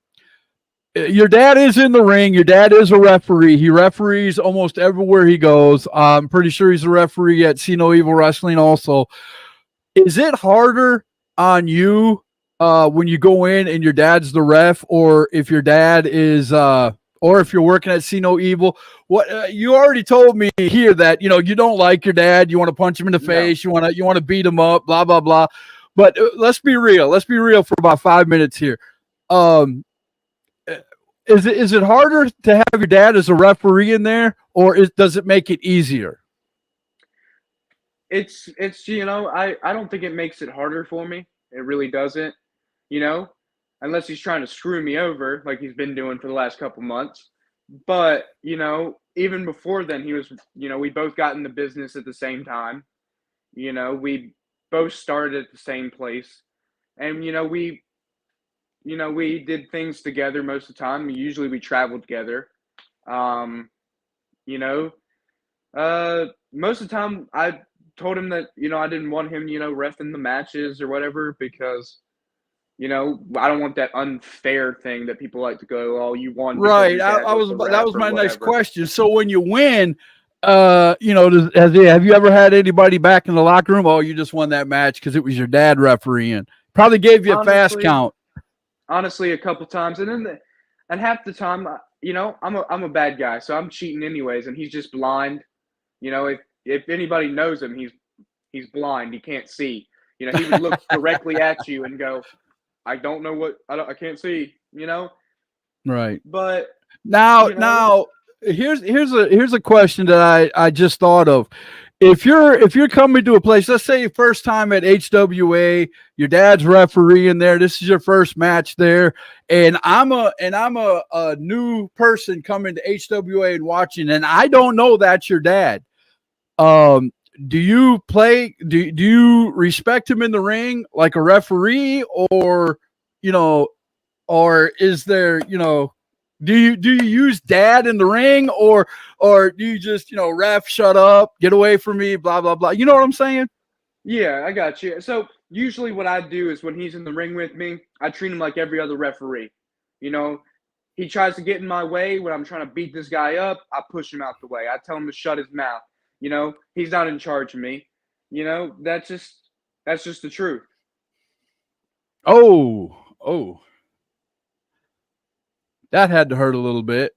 your dad is in the ring. Your dad is a referee. He referees almost everywhere he goes. I'm pretty sure he's a referee at See No Evil Wrestling also. Is it harder on you when you go in and your dad's the ref, or if your dad is or if you're working at See No Evil? What you already told me here that you don't like your dad. You want to punch him in the face. You want to beat him up. Blah blah blah. But let's be real. Let's be real for about 5 minutes here. Is it harder to have your dad as a referee in there, or does it make it easier?
It's I don't think it makes it harder for me. It really doesn't. Unless he's trying to screw me over like he's been doing for the last couple months. But even before then, he was. We both got in the business at the same time. We both started at the same place, and we did things together most of the time. Usually we traveled together. Most of the time I told him that, I didn't want him, reffing the matches or whatever, because, I don't want that unfair thing that people like to go, oh, you won.
Right. That was my next question. So when you win, have you ever had anybody back in the locker room? Oh, you just won that match because it was your dad refereeing. Probably gave you a fast count.
Honestly, a couple times, and half the time, I'm a bad guy, so I'm cheating anyways, and he's just blind. If anybody knows him, he's blind. He can't see. He would look directly at you and go, "I don't know I can't see."
Right.
But
now here's a question that I just thought of. If you're coming to a place, let's say first time at HWA, your dad's refereeing there, this is your first match there, and I'm a new person coming to HWA and watching, and I don't know that's your dad. Do you respect him in the ring like a referee, or is there, do you use dad in the ring, or do you just, ref, shut up, get away from me, blah, blah, blah. You know what I'm saying?
Yeah, I got you. So usually what I do is when he's in the ring with me, I treat him like every other referee. He tries to get in my way when I'm trying to beat this guy up. I push him out the way. I tell him to shut his mouth. He's not in charge of me. That's just the truth.
Oh. That had to hurt a little bit.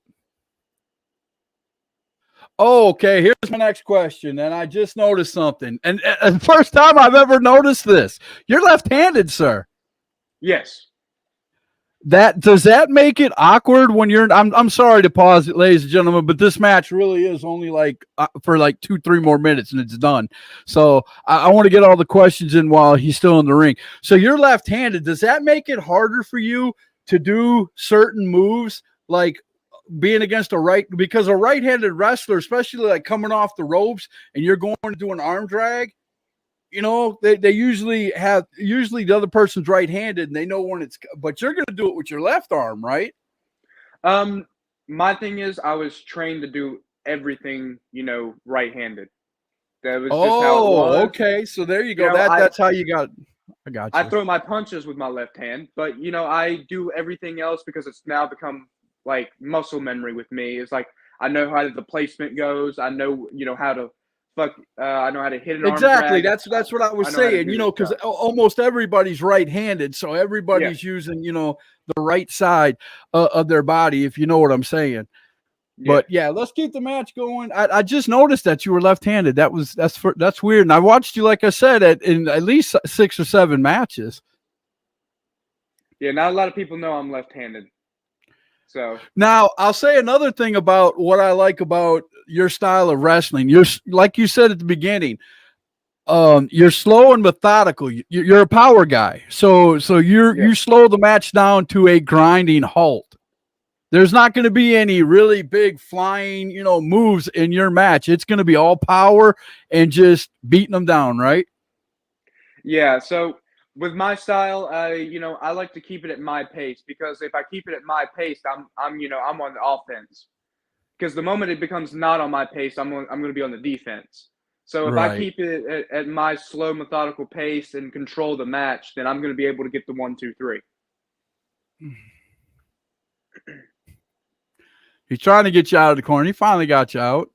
Oh, okay, here's my next question, and I just noticed something. And first time I've ever noticed this. You're left-handed, sir.
Yes.
Does that make it awkward when you're? I'm sorry to pause it, ladies and gentlemen, but this match really is only for 2-3 more minutes and it's done. So I want to get all the questions in while he's still in the ring. So you're left-handed. Does that make it harder for you to do certain moves, like being against because a right-handed wrestler, especially like coming off the ropes and you're going to do an arm drag, they usually the other person's right-handed and they know when but you're going to do it with your left arm, right?
My thing is I was trained to do everything, right-handed. That was just how it was.
Okay. So there you go. That's how you got. I got you.
I throw my punches with my left hand, but I do everything else because it's now become like muscle memory with me. It's like I know how the placement goes. I know how to I know how to hit an arm
exactly.
drag.
That's what I was saying. Because almost everybody's right-handed, so everybody's
Yeah.
using the right side of their body. If you know what I'm saying.
Yeah.
But yeah, let's keep the match going. I just noticed that you were left-handed. That's weird. And I watched you, like I said, in at least 6 or 7 matches.
Yeah, not a lot of people know I'm left-handed. So
now I'll say another thing about what I like about your style of wrestling. You're, like you said at the beginning, you're slow and methodical. You're a power guy, so you slow the match down to a grinding halt. There's not going to be any really big flying, moves in your match. It's going to be all power and just beating them down, right?
Yeah. So with my style, I like to keep it at my pace, because if I keep it at my pace, I'm on the offense. Because the moment it becomes not on my pace, I'm going to be on the defense. So if I keep it at my slow, methodical pace and control the match, then I'm going to be able to get the 1, 2, 3.
He's trying to get you out of the corner. He finally got you out.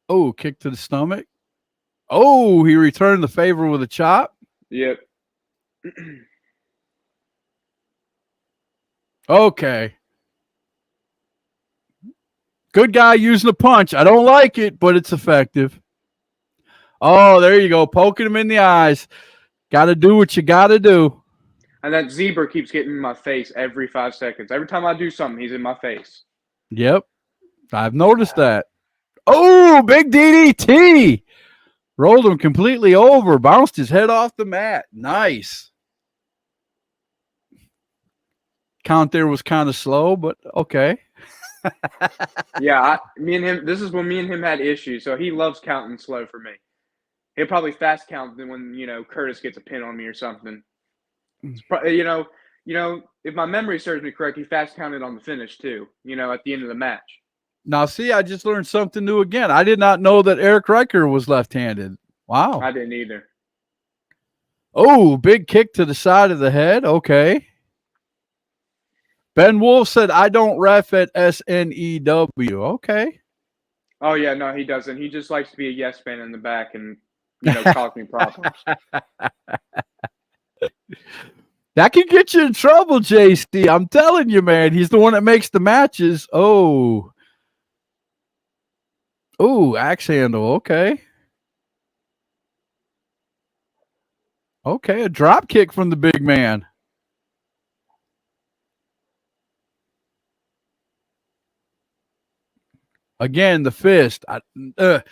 Oh, kick to the stomach. Oh, he returned the favor with a chop.
Yep.
Okay. Good guy using a punch. I don't like it, but it's effective. Oh, there you go. Poking him in the eyes. Got to do what you got to do.
And that zebra keeps getting in my face every 5 seconds. Every time I do something, he's in my face.
Yep. I've noticed that. Oh, big DDT. Rolled him completely over. Bounced his head off the mat. Nice. Count there was kind of slow, but okay.
Yeah, me and him, this is when me and him had issues. So he loves counting slow for me. He'll probably fast count than when, Curtis gets a pin on me or something. If my memory serves me correct, he fast counted on the finish too, at the end of the match.
Now, see, I just learned something new again. I did not know that Eric Riker was left-handed. Wow.
I didn't either.
Oh, big kick to the side of the head. Okay. Ben Wolf said, I don't ref at SNEW. Okay.
Oh, yeah, no, he doesn't. He just likes to be a yes man in the back and, cause me problems.
That can get you in trouble, JC. I'm telling you, man. He's the one that makes the matches. Oh, axe handle. Okay. Okay, a drop kick from the big man. Again, the fist. That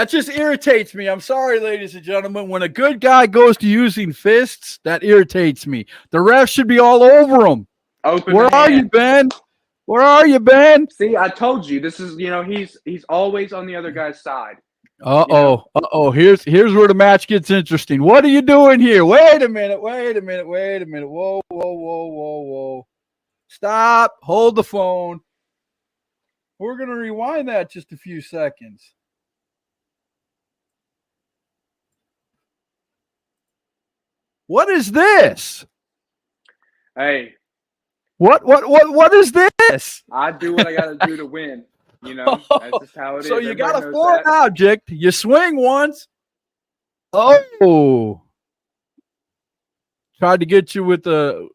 just irritates me. I'm sorry, ladies and gentlemen. When a good guy goes to using fists, that irritates me. The ref should be all over him. Where are you, Ben? Where are you, Ben?
See, I told you. This is, he's always on the other guy's side.
Uh-oh. Here's where the match gets interesting. What are you doing here? Wait a minute. Whoa. Stop. Hold the phone. We're going to rewind that just a few seconds. What is this?
Hey.
What is this?
I do what I got to do to win. That's just how it is.
So you got a foreign object. You swing once. Oh. Tried to get you with the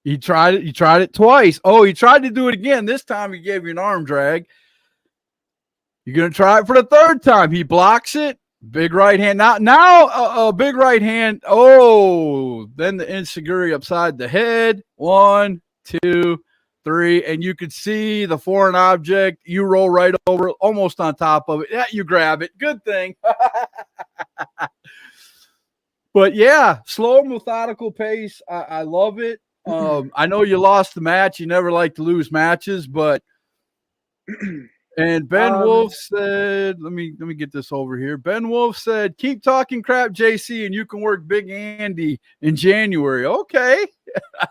He tried it twice. Oh, he tried to do it again. This time he gave you an arm drag. You're going to try it for the third time. He blocks it. Big right hand. Now, big right hand. Oh, then the enziguri upside the head. 1, 2, 3. And you could see the foreign object. You roll right over, almost on top of it. Yeah, you grab it. Good thing. But yeah, slow, methodical pace. I love it. I know you lost the match. You never like to lose matches, but and Ben Wolf said, let me get this over here. Ben Wolf said, keep talking crap, JC, and you can work Big Andy in January. Okay.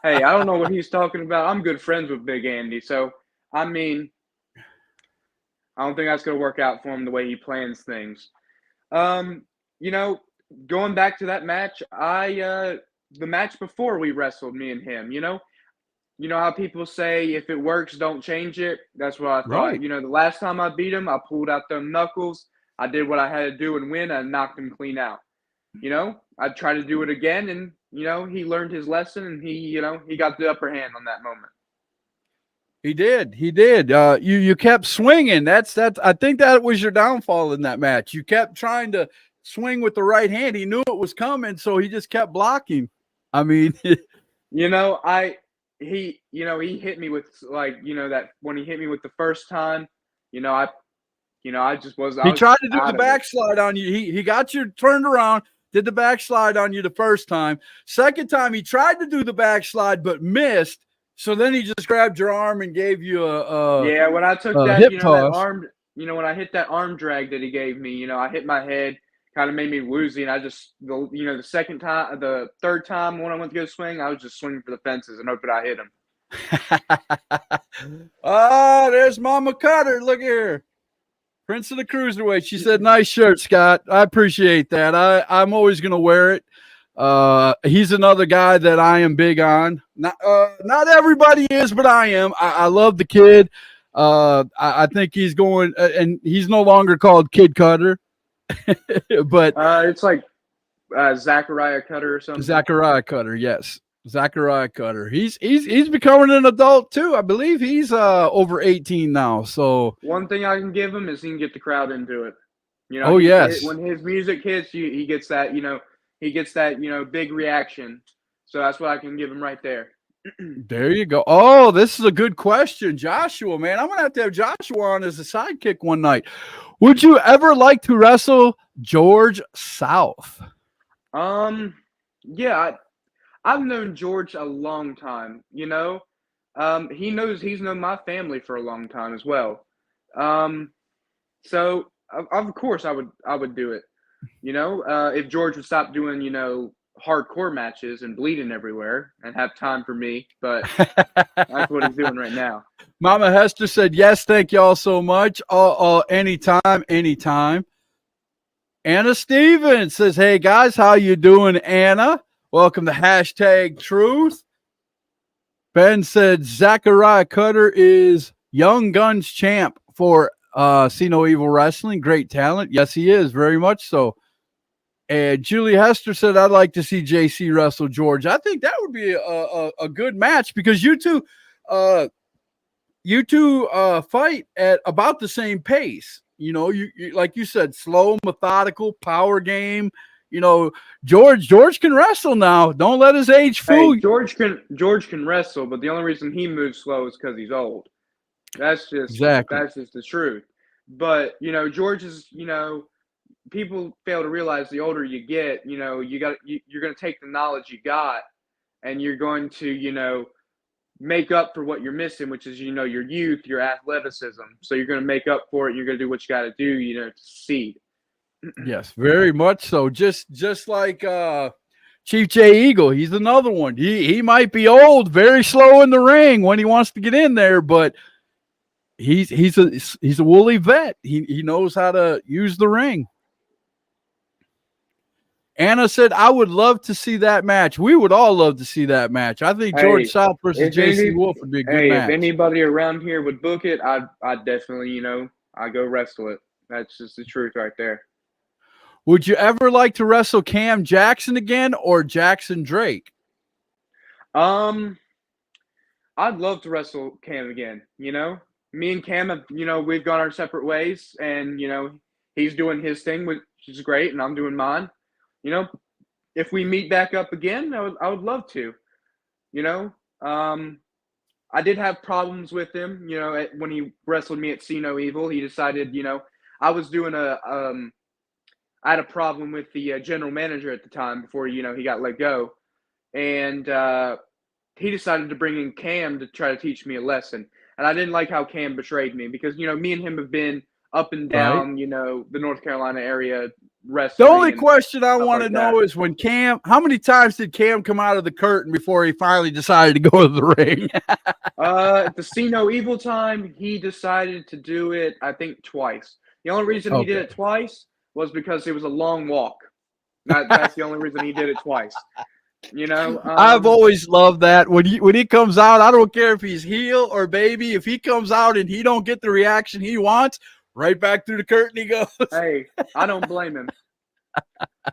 Hey, I don't know what he's talking about. I'm good friends with Big Andy. So, I mean, I don't think that's going to work out for him the way he plans things. You know, going back to that match, the match before we wrestled, me and him, you know how people say if it works, don't change it. That's what I thought.
Right.
You know, the last time I beat him, I pulled out them knuckles. I did what I had to do and win. I knocked him clean out. You know, I'd try to do it again, and he learned his lesson, and he got the upper hand on that moment.
He did. You kept swinging. That's. I think that was your downfall in that match. You kept trying to swing with the right hand. He knew it was coming, so he just kept blocking. I mean,
he hit me with that when he hit me with the first time. I just was.
He tried to do the backslide on you. He got you turned around. Did the backslide on you the first time. Second time, he tried to do the backslide but missed. So then he just grabbed your arm and gave you a
when I took that,
hip toss.
That arm, when I hit that arm drag that he gave me, I hit my head, kind of made me woozy, and I just, the third time when I went to go swing, I was just swinging for the fences and hoping I hit him.
Oh, there's Mama Cutter. Look here. Prince of the Cruiserweight. She said, nice shirt, Scott. I appreciate that. I'm always going to wear it. He's another guy that I am big on. Not everybody is, but I am. I love the kid. I think he's going, and he's no longer called Kid Cutter. But
it's like Zachariah Cutter or something.
Zachariah Cutter, yes. Zachariah Cutter. He's becoming an adult too. I believe he's over 18 now. So
one thing I can give him is he can get the crowd into it.
Yes.
When his music hits, he gets that. He gets that. Big reaction. So that's what I can give him right there.
There you go. Oh, this is a good question, Joshua. Man, I'm gonna have to have Joshua on as a sidekick one night. Would you ever like to wrestle George South?
Yeah. I've known George a long time, he's known my family for a long time as well. So of course I would do it, if George would stop doing, hardcore matches and bleeding everywhere and have time for me, but that's what he's doing right now.
Mama Hester said, yes, thank y'all so much. Anytime. Anna Stevens says, hey guys, how you doing, Anna? Welcome to Hashtag Truth. Ben said Zachariah Cutter is Young Guns champ for See No Evil Wrestling. Great talent. Yes, he is. Very much so. And Julie Hester said, I'd like to see JC wrestle George. I think that would be a good match because you two fight at about the same pace. You like you said, slow, methodical, power game. George can wrestle now. Don't let his age fool you.
George can wrestle, but the only reason he moves slow is because he's old. That's just the truth. But George is people fail to realize the older you get, you're going to take the knowledge you got, and you're going to make up for what you're missing, which is your youth, your athleticism. So you're going to make up for it. You're going to do what you got to do, to succeed.
Yes, very much so. Just like Chief Jay Eagle, he's another one. He might be old, very slow in the ring when he wants to get in there, but he's a woolly vet. He knows how to use the ring. Anna said, I would love to see that match. We would all love to see that match. I think George South versus JC Wolf would be a good match.
If anybody around here would book it, I'd definitely, I'd go wrestle it. That's just the truth right there.
Would you ever like to wrestle Cam Jackson again or Jackson Drake?
I'd love to wrestle Cam again. Me and Cam have, we've gone our separate ways, and he's doing his thing, which is great, and I'm doing mine. If we meet back up again, I would love to. I did have problems with him. When he wrestled me at See No Evil, he decided, I was doing I had a problem with the general manager at the time before, he got let go. And he decided to bring in Cam to try to teach me a lesson. And I didn't like how Cam betrayed me because, me and him have been up and down, the North Carolina area wrestling.
The only question I want to
like
know is when Cam, how many times did Cam come out of the curtain before he finally decided to go to the ring?
At the See No Evil time, he decided to do it, I think, twice. The only reason he did it twice was because it was a long walk. That's the only reason he did it twice. You know,
I've always loved that when he comes out. I don't care if he's heel or baby. If he comes out and he don't get the reaction he wants, right back through the curtain he goes.
Hey, I don't blame him.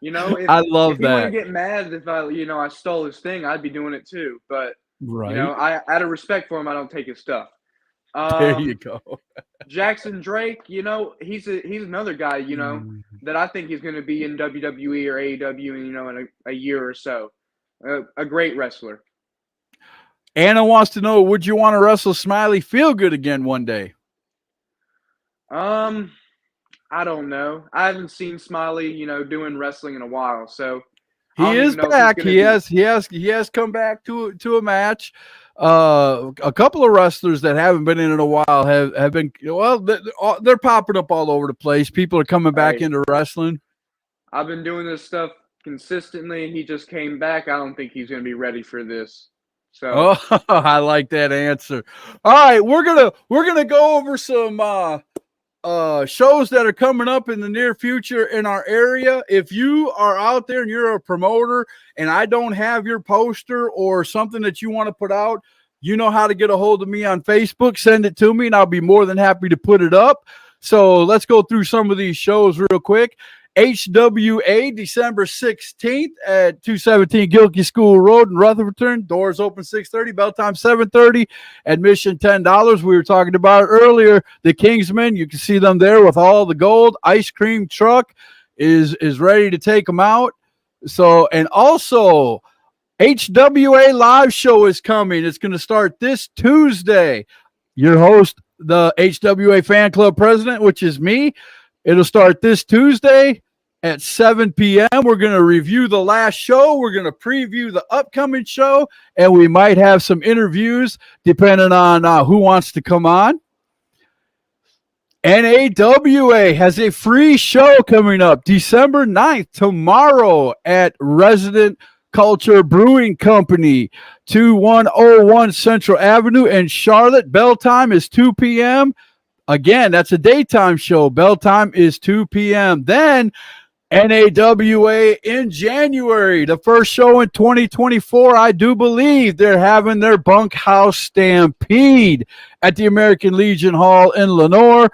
You know,
I love
if he
that.
wouldn't get mad if I stole his thing, I'd be doing it too. But
Right.
you know, out of respect for him, I don't take his stuff.
There you go.
Jackson Drake, you know, he's another guy, you know, that I think he's going to be in WWE or AEW, you know, in a year or so. A great wrestler.
Anna wants to know, would you want to wrestle Smiley Feel Good again one day?
I don't know. I haven't seen Smiley, you know, doing wrestling in a while, so
he is back. He has come back to a match. A couple of wrestlers that haven't been in a while have been, well, they're popping up all over the place. People are coming back into wrestling.
I've been doing this stuff consistently, and he just came back. I don't think he's going to be ready for this. So
I like that answer. All right, we're gonna go over some shows that are coming up in the near future in our area. If you are out there and you're a promoter and I don't have your poster or something that you want to put out, you know how to get a hold of me on Facebook. Send it to me and I'll be more than happy to put it up. So let's go through some of these shows real quick. HWA, December 16th at 217 Gilkey School Road in Rutherford. Doors open 6:30, bell time 7:30, admission $10. We were talking about it earlier. The Kingsmen, you can see them there with all the gold. Ice cream truck is ready to take them out. So, and also HWA live show is coming. It's going to start this Tuesday. Your host, the HWA fan club president, which is me. It'll start this Tuesday at 7 p.m. We're going to review the last show. We're going to preview the upcoming show, and we might have some interviews depending on who wants to come on. NAWA has a free show coming up December 9th, tomorrow at Resident Culture Brewing Company, 2101 Central Avenue in Charlotte. Bell time is 2 p.m. Again, that's a daytime show. Bell time is 2 p.m. Then NAWA in January, the first show in 2024, I do believe they're having their Bunkhouse Stampede at the American Legion Hall in Lenore.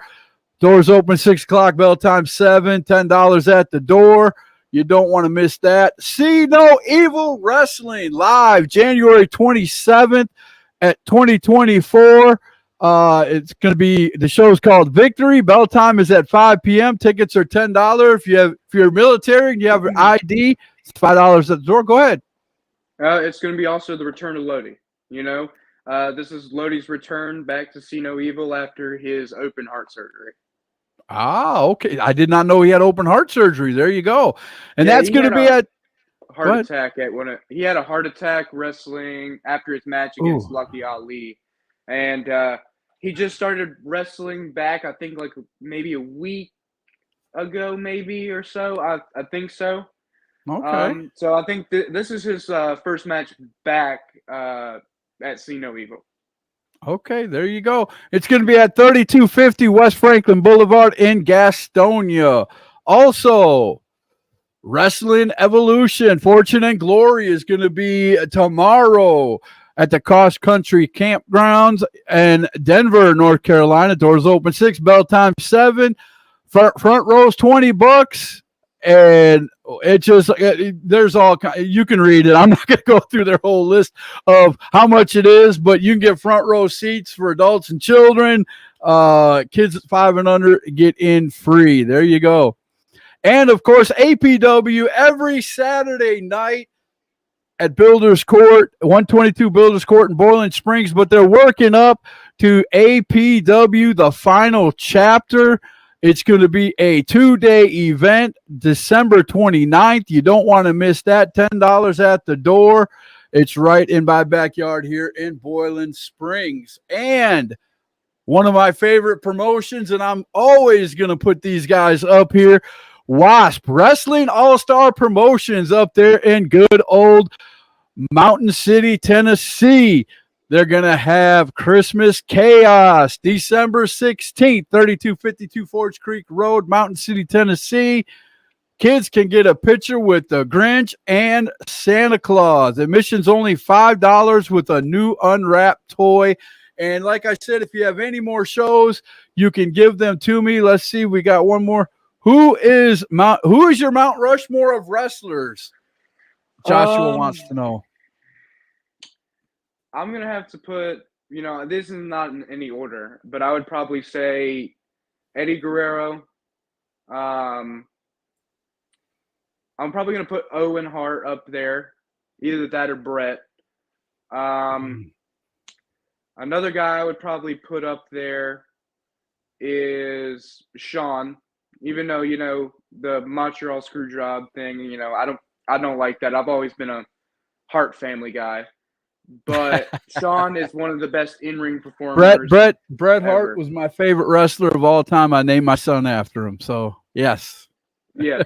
Doors open 6 o'clock, bell time 7, $10 at the door. You don't want to miss that. See No Evil Wrestling live January 27th at 2024. It's going to be, the show is called Victory. Bell time is at 5 p.m. Tickets are $10. If you're military and you have an ID, it's $5 at the door. Go ahead.
It's going to be also the return of Lodi. You know, this is Lodi's return back to See No Evil after his open heart surgery.
Ah, okay. I did not know he had open heart surgery. There you go. And that's going to be at
heart attack he had a heart attack wrestling after his match against Lucky Ali. And he just started wrestling back, I think, like maybe a week ago, maybe or so. I think so.
Okay.
So I think this is his first match back at See No Evil.
Okay, there you go. It's going to be at 3250 West Franklin Boulevard in Gastonia. Also, Wrestling Evolution, Fortune and Glory is going to be tomorrow at the Cross Country Campgrounds in Denver, North Carolina. Doors open 6, bell time 7. Front row's $20. And it just, there's all, you can read it. I'm not going to go through their whole list of how much it is, but you can get front row seats for adults and children. Kids 5 and under get in free. There you go. And of course, APW every Saturday night at Builders Court, 122 Builders Court in Boiling Springs, but they're working up to APW, the final chapter. It's going to be a 2-day event, December 29th. You don't want to miss that. $10 at the door. It's right in my backyard here in Boiling Springs. And one of my favorite promotions, and I'm always going to put these guys up here, Wasp Wrestling All-Star Promotions up there in good old Mountain City, Tennessee. They're going to have Christmas Chaos December 16th, 3252 Forge Creek Road, Mountain City, Tennessee. Kids can get a picture with the Grinch and Santa Claus. Admission's only $5 with a new unwrapped toy. And like I said, if you have any more shows, you can give them to me. Let's see. We got one more. Who is your Mount Rushmore of wrestlers? Joshua wants to know.
I'm going to have to put, this is not in any order, but I would probably say Eddie Guerrero. I'm probably going to put Owen Hart up there, either that or Brett. Another guy I would probably put up there is Sean, even though, the Montreal Screwjob thing, I don't like that. I've always been a Hart family guy. But Sean is one of the best in-ring performers.
Bret Hart was my favorite wrestler of all time. I named my son after him. So, yes.
Yeah.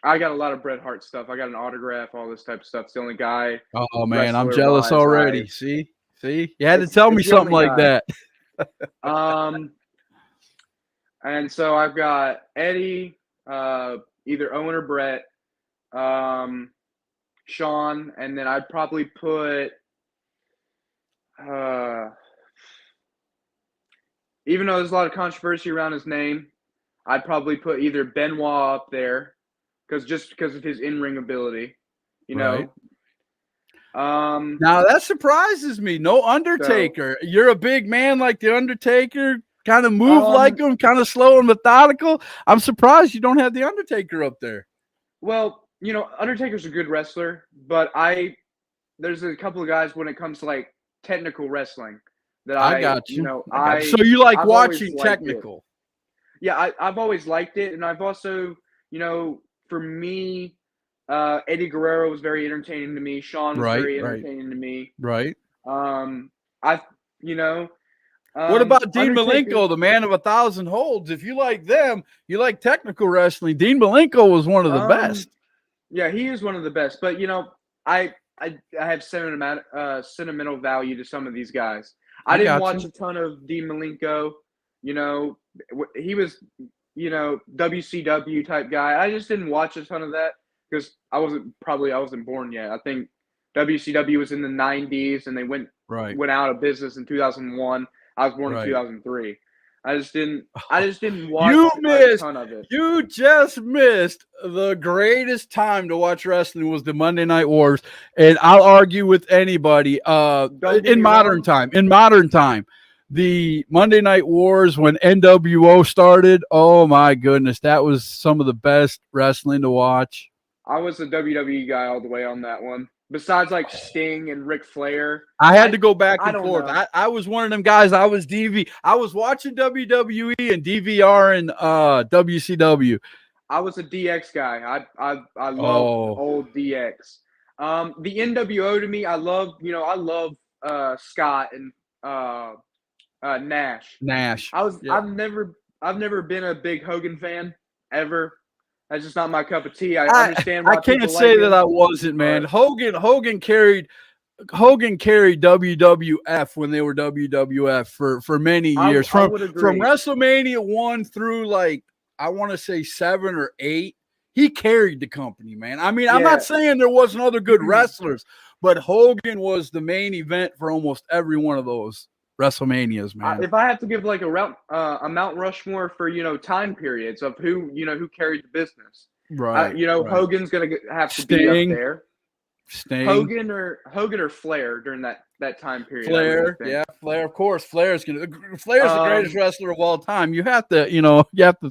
I got a lot of Bret Hart stuff. I got an autograph, all this type of stuff. It's the only guy.
Oh, man, I'm jealous already. See? You had to tell me something like that.
And so I've got Eddie, either Owen or Brett, Sean, and then I'd probably put, even though there's a lot of controversy around his name, I'd probably put either Benoit up there, because of his in-ring ability,
Right.
know.
Now that surprises me. No Undertaker. So, you're a big man like the Undertaker. Kind of move like him, kind of slow and methodical. I'm surprised you don't have the Undertaker up there.
Well, Undertaker's a good wrestler, but there's a couple of guys when it comes to like technical wrestling that I got you.
So you like watching technical?
Yeah, I've always liked it, and I've also, for me, Eddie Guerrero was very entertaining to me. Sean was very entertaining to me.
Right.
What
about Dean Malenko, the man of 1,000 holds? If you like them, you like technical wrestling. Dean Malenko was one of the best.
Yeah, he is one of the best. But I have sentimental value to some of these guys. I didn't watch a ton of Dean Malenko. He was, WCW type guy. I just didn't watch a ton of that because I wasn't born yet. I think WCW was in the 90s and they went out of business in 2001. I was born in 2003. I just didn't watch a ton of it.
You just missed the greatest time to watch wrestling was the Monday Night Wars. And I'll argue with anybody in modern time, the Monday Night Wars when NWO started. Oh my goodness. That was some of the best wrestling to watch.
I was a WWE guy all the way on that one. Besides like Sting and Ric Flair.
I had to go back and forth. I was one of them guys. I was watching WWE and DVR and WCW.
I was a DX guy. I love old DX. The NWO to me, I love Scott and Nash. I've never been a big Hogan fan ever. That's just not my cup of tea. I understand why
I can't say that I wasn't, man. Hogan carried WWF when they were WWF for many years. From WrestleMania 1 through like I want to say 7 or 8, he carried the company, man. I mean, I'm not saying there wasn't other good wrestlers, but Hogan was the main event for almost every one of those WrestleManias, man.
If I have to give like a Mount Rushmore for time periods of who carried the business, right? Hogan's gonna have to be up there.
Sting,
Hogan or Flair during that time period.
Flair, of course. Flair's the greatest wrestler of all time. You have to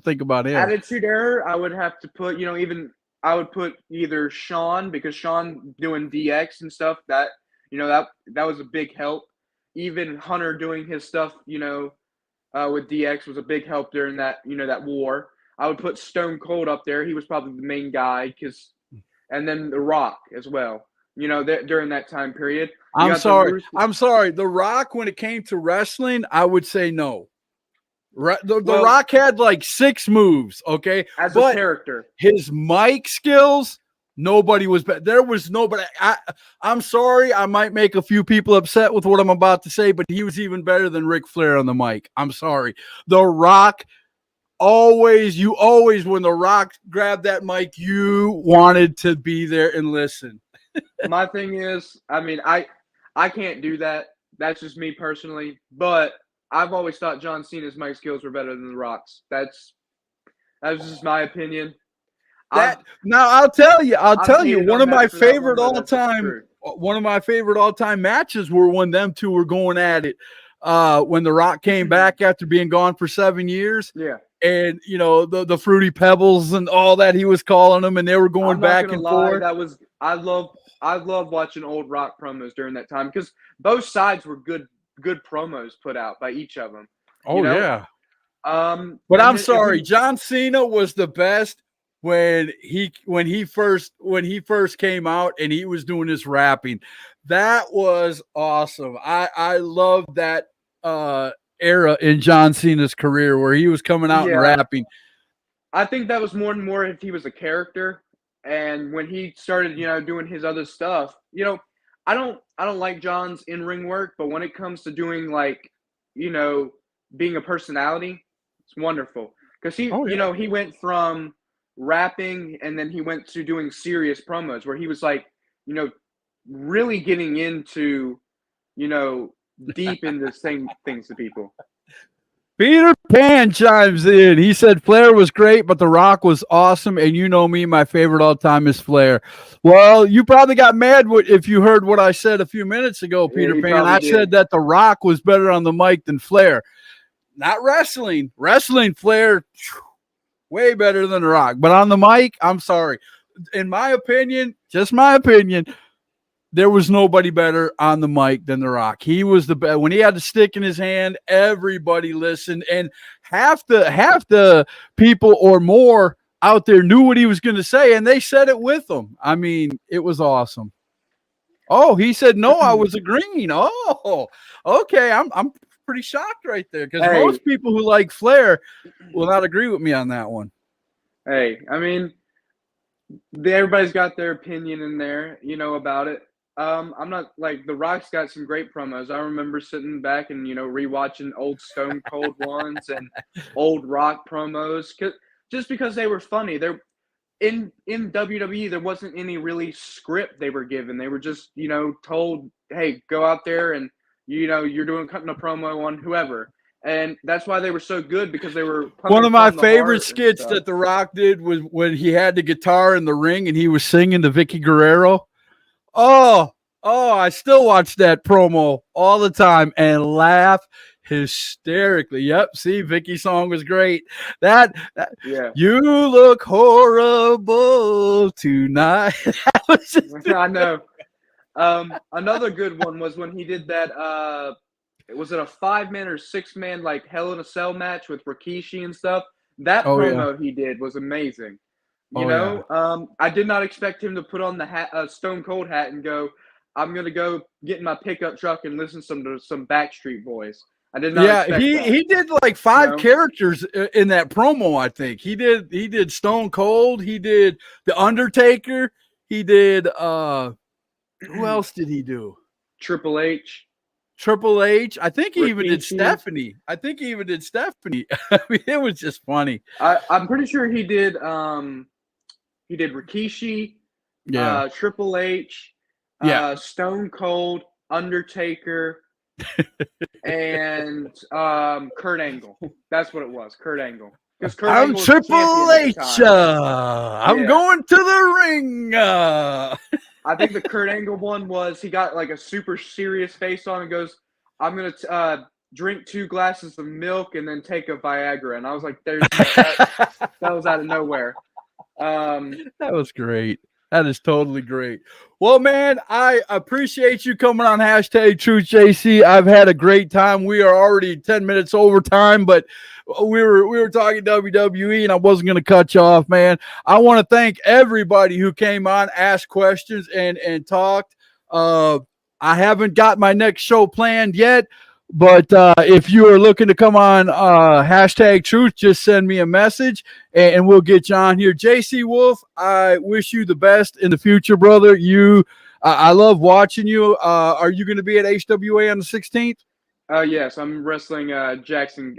think about him.
Attitude Era, I would have to put I would put either Sean, because Sean doing DX and stuff that was a big help. Even Hunter doing his stuff, with DX was a big help during that, that war. I would put Stone Cold up there. He was probably the main guy and then The Rock as well. During that time period.
I'm sorry. The Rock, when it came to wrestling, I would say no. The Rock had like 6 moves, okay?
As a character.
His mic skills, nobody was better. There was nobody. I'm sorry, I might make a few people upset with what I'm about to say, but he was even better than Ric Flair on the mic. I'm sorry. The Rock, when The Rock grabbed that mic, you wanted to be there and listen.
My thing is, I mean, I can't do that. That's just me personally, but I've always thought John Cena's mic skills were better than The Rock's. That's just my opinion.
Now I'll tell you, one of my favorite all-time matches were when them two were going at it. When The Rock came back after being gone for 7 years.
Yeah.
And the Fruity Pebbles and all that he was calling them, and they were going back and forth.
I love watching old Rock promos during that time because both sides were good promos put out by each of them.
Oh, yeah. But I'm sorry, John Cena was the best when he first came out and he was doing his rapping. That was awesome. I love that era in John Cena's career where he was coming out and rapping.
I think that was more and more if he was a character, and when he started, doing his other stuff, I don't like John's in-ring work, but when it comes to doing being a personality, it's wonderful because he went from rapping and then he went to doing serious promos where he was really getting into, deep into saying things to people.
Peter Pan chimes in. He said Flair was great, but The Rock was awesome. And you know me, my favorite all time is Flair. Well, you probably got mad if you heard what I said a few minutes ago, Peter Pan. I said that The Rock was better on the mic than Flair. Not wrestling. Wrestling, Flair, way better than The Rock. But on the mic, I'm sorry. In my opinion, just my opinion, there was nobody better on the mic than The Rock. He was the best. When he had the stick in his hand, everybody listened, and half the people or more out there knew what he was going to say, and they said it with him. I mean, it was awesome. Oh, he said no, I was agreeing. Oh, okay. I'm pretty shocked right there because most people who like Flair will not agree with me on that one.
Hey, I mean, everybody's got their opinion in there, about it. I'm not The Rock's got some great promos. I remember sitting back and rewatching old Stone Cold ones and old Rock promos just because they were funny. They're in WWE. There wasn't any really script they were given. They were just told, hey, go out there and you're cutting a promo on whoever. And that's why they were so good because they were
one of my favorite skits that The Rock did was when he had the guitar in the ring and he was singing to Vicky Guerrero. Oh, I still watch that promo all the time and laugh hysterically. Yep, see, Vicky's song was great. Yeah. You look horrible tonight. That was just
I know. Another good one was when he did that was it a 5-man or 6-man Hell in a Cell match with Rikishi and stuff? That promo he did was amazing. I did not expect him to put on the Stone Cold hat and go, I'm going to go get in my pickup truck and listen to some Backstreet Boys. I did not expect that.
He did 5 characters in that promo, I think. He did Stone Cold, he did The Undertaker, he did who else did he do?
Triple H.
I think he even did Stephanie. I mean, it was just funny.
I'm pretty sure he did Rikishi, Triple H, Stone Cold, Undertaker, and Kurt Angle. That's what it was, Kurt Angle.
I'm Triple H. I'm going to the ring.
I think the Kurt Angle one was he got a super serious face on and goes, I'm going to drink 2 glasses of milk and then take a Viagra. And I was like, that was out of nowhere.
That was great. That is totally great. Well, man, I appreciate you coming on #TruthJC. I've had a great time. We are already 10 minutes over time, but we were talking WWE, and I wasn't going to cut you off, man. I want to thank everybody who came on, asked questions, and talked. I haven't got my next show planned yet, But if you are looking to come on hashtag truth, just send me a message and we'll get you on here. JC Wolf, I wish you the best in the future, brother. I love watching you. Are you going to be at HWA on the 16th?
Yes, I'm wrestling Jackson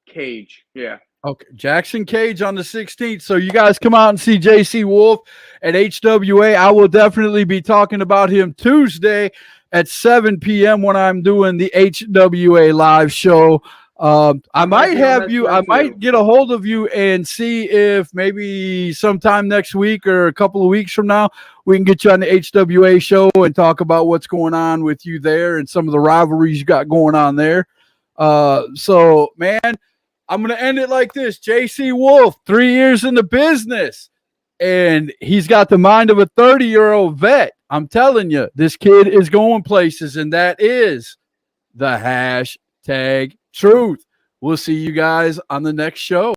Cage. Yeah.
Okay, Jackson Cage on the 16th. So you guys come out and see JC Wolf at HWA. I will definitely be talking about him Tuesday at 7 p.m. when I'm doing the HWA live show. I might have you. I might get a hold of you and see if maybe sometime next week or a couple of weeks from now we can get you on the HWA show and talk about what's going on with you there and some of the rivalries you got going on there. So, man, I'm going to end it like this. JC Wolf, 3 years in the business, and he's got the mind of a 30-year-old vet. I'm telling you, this kid is going places, and that is the hashtag truth. We'll see you guys on the next show.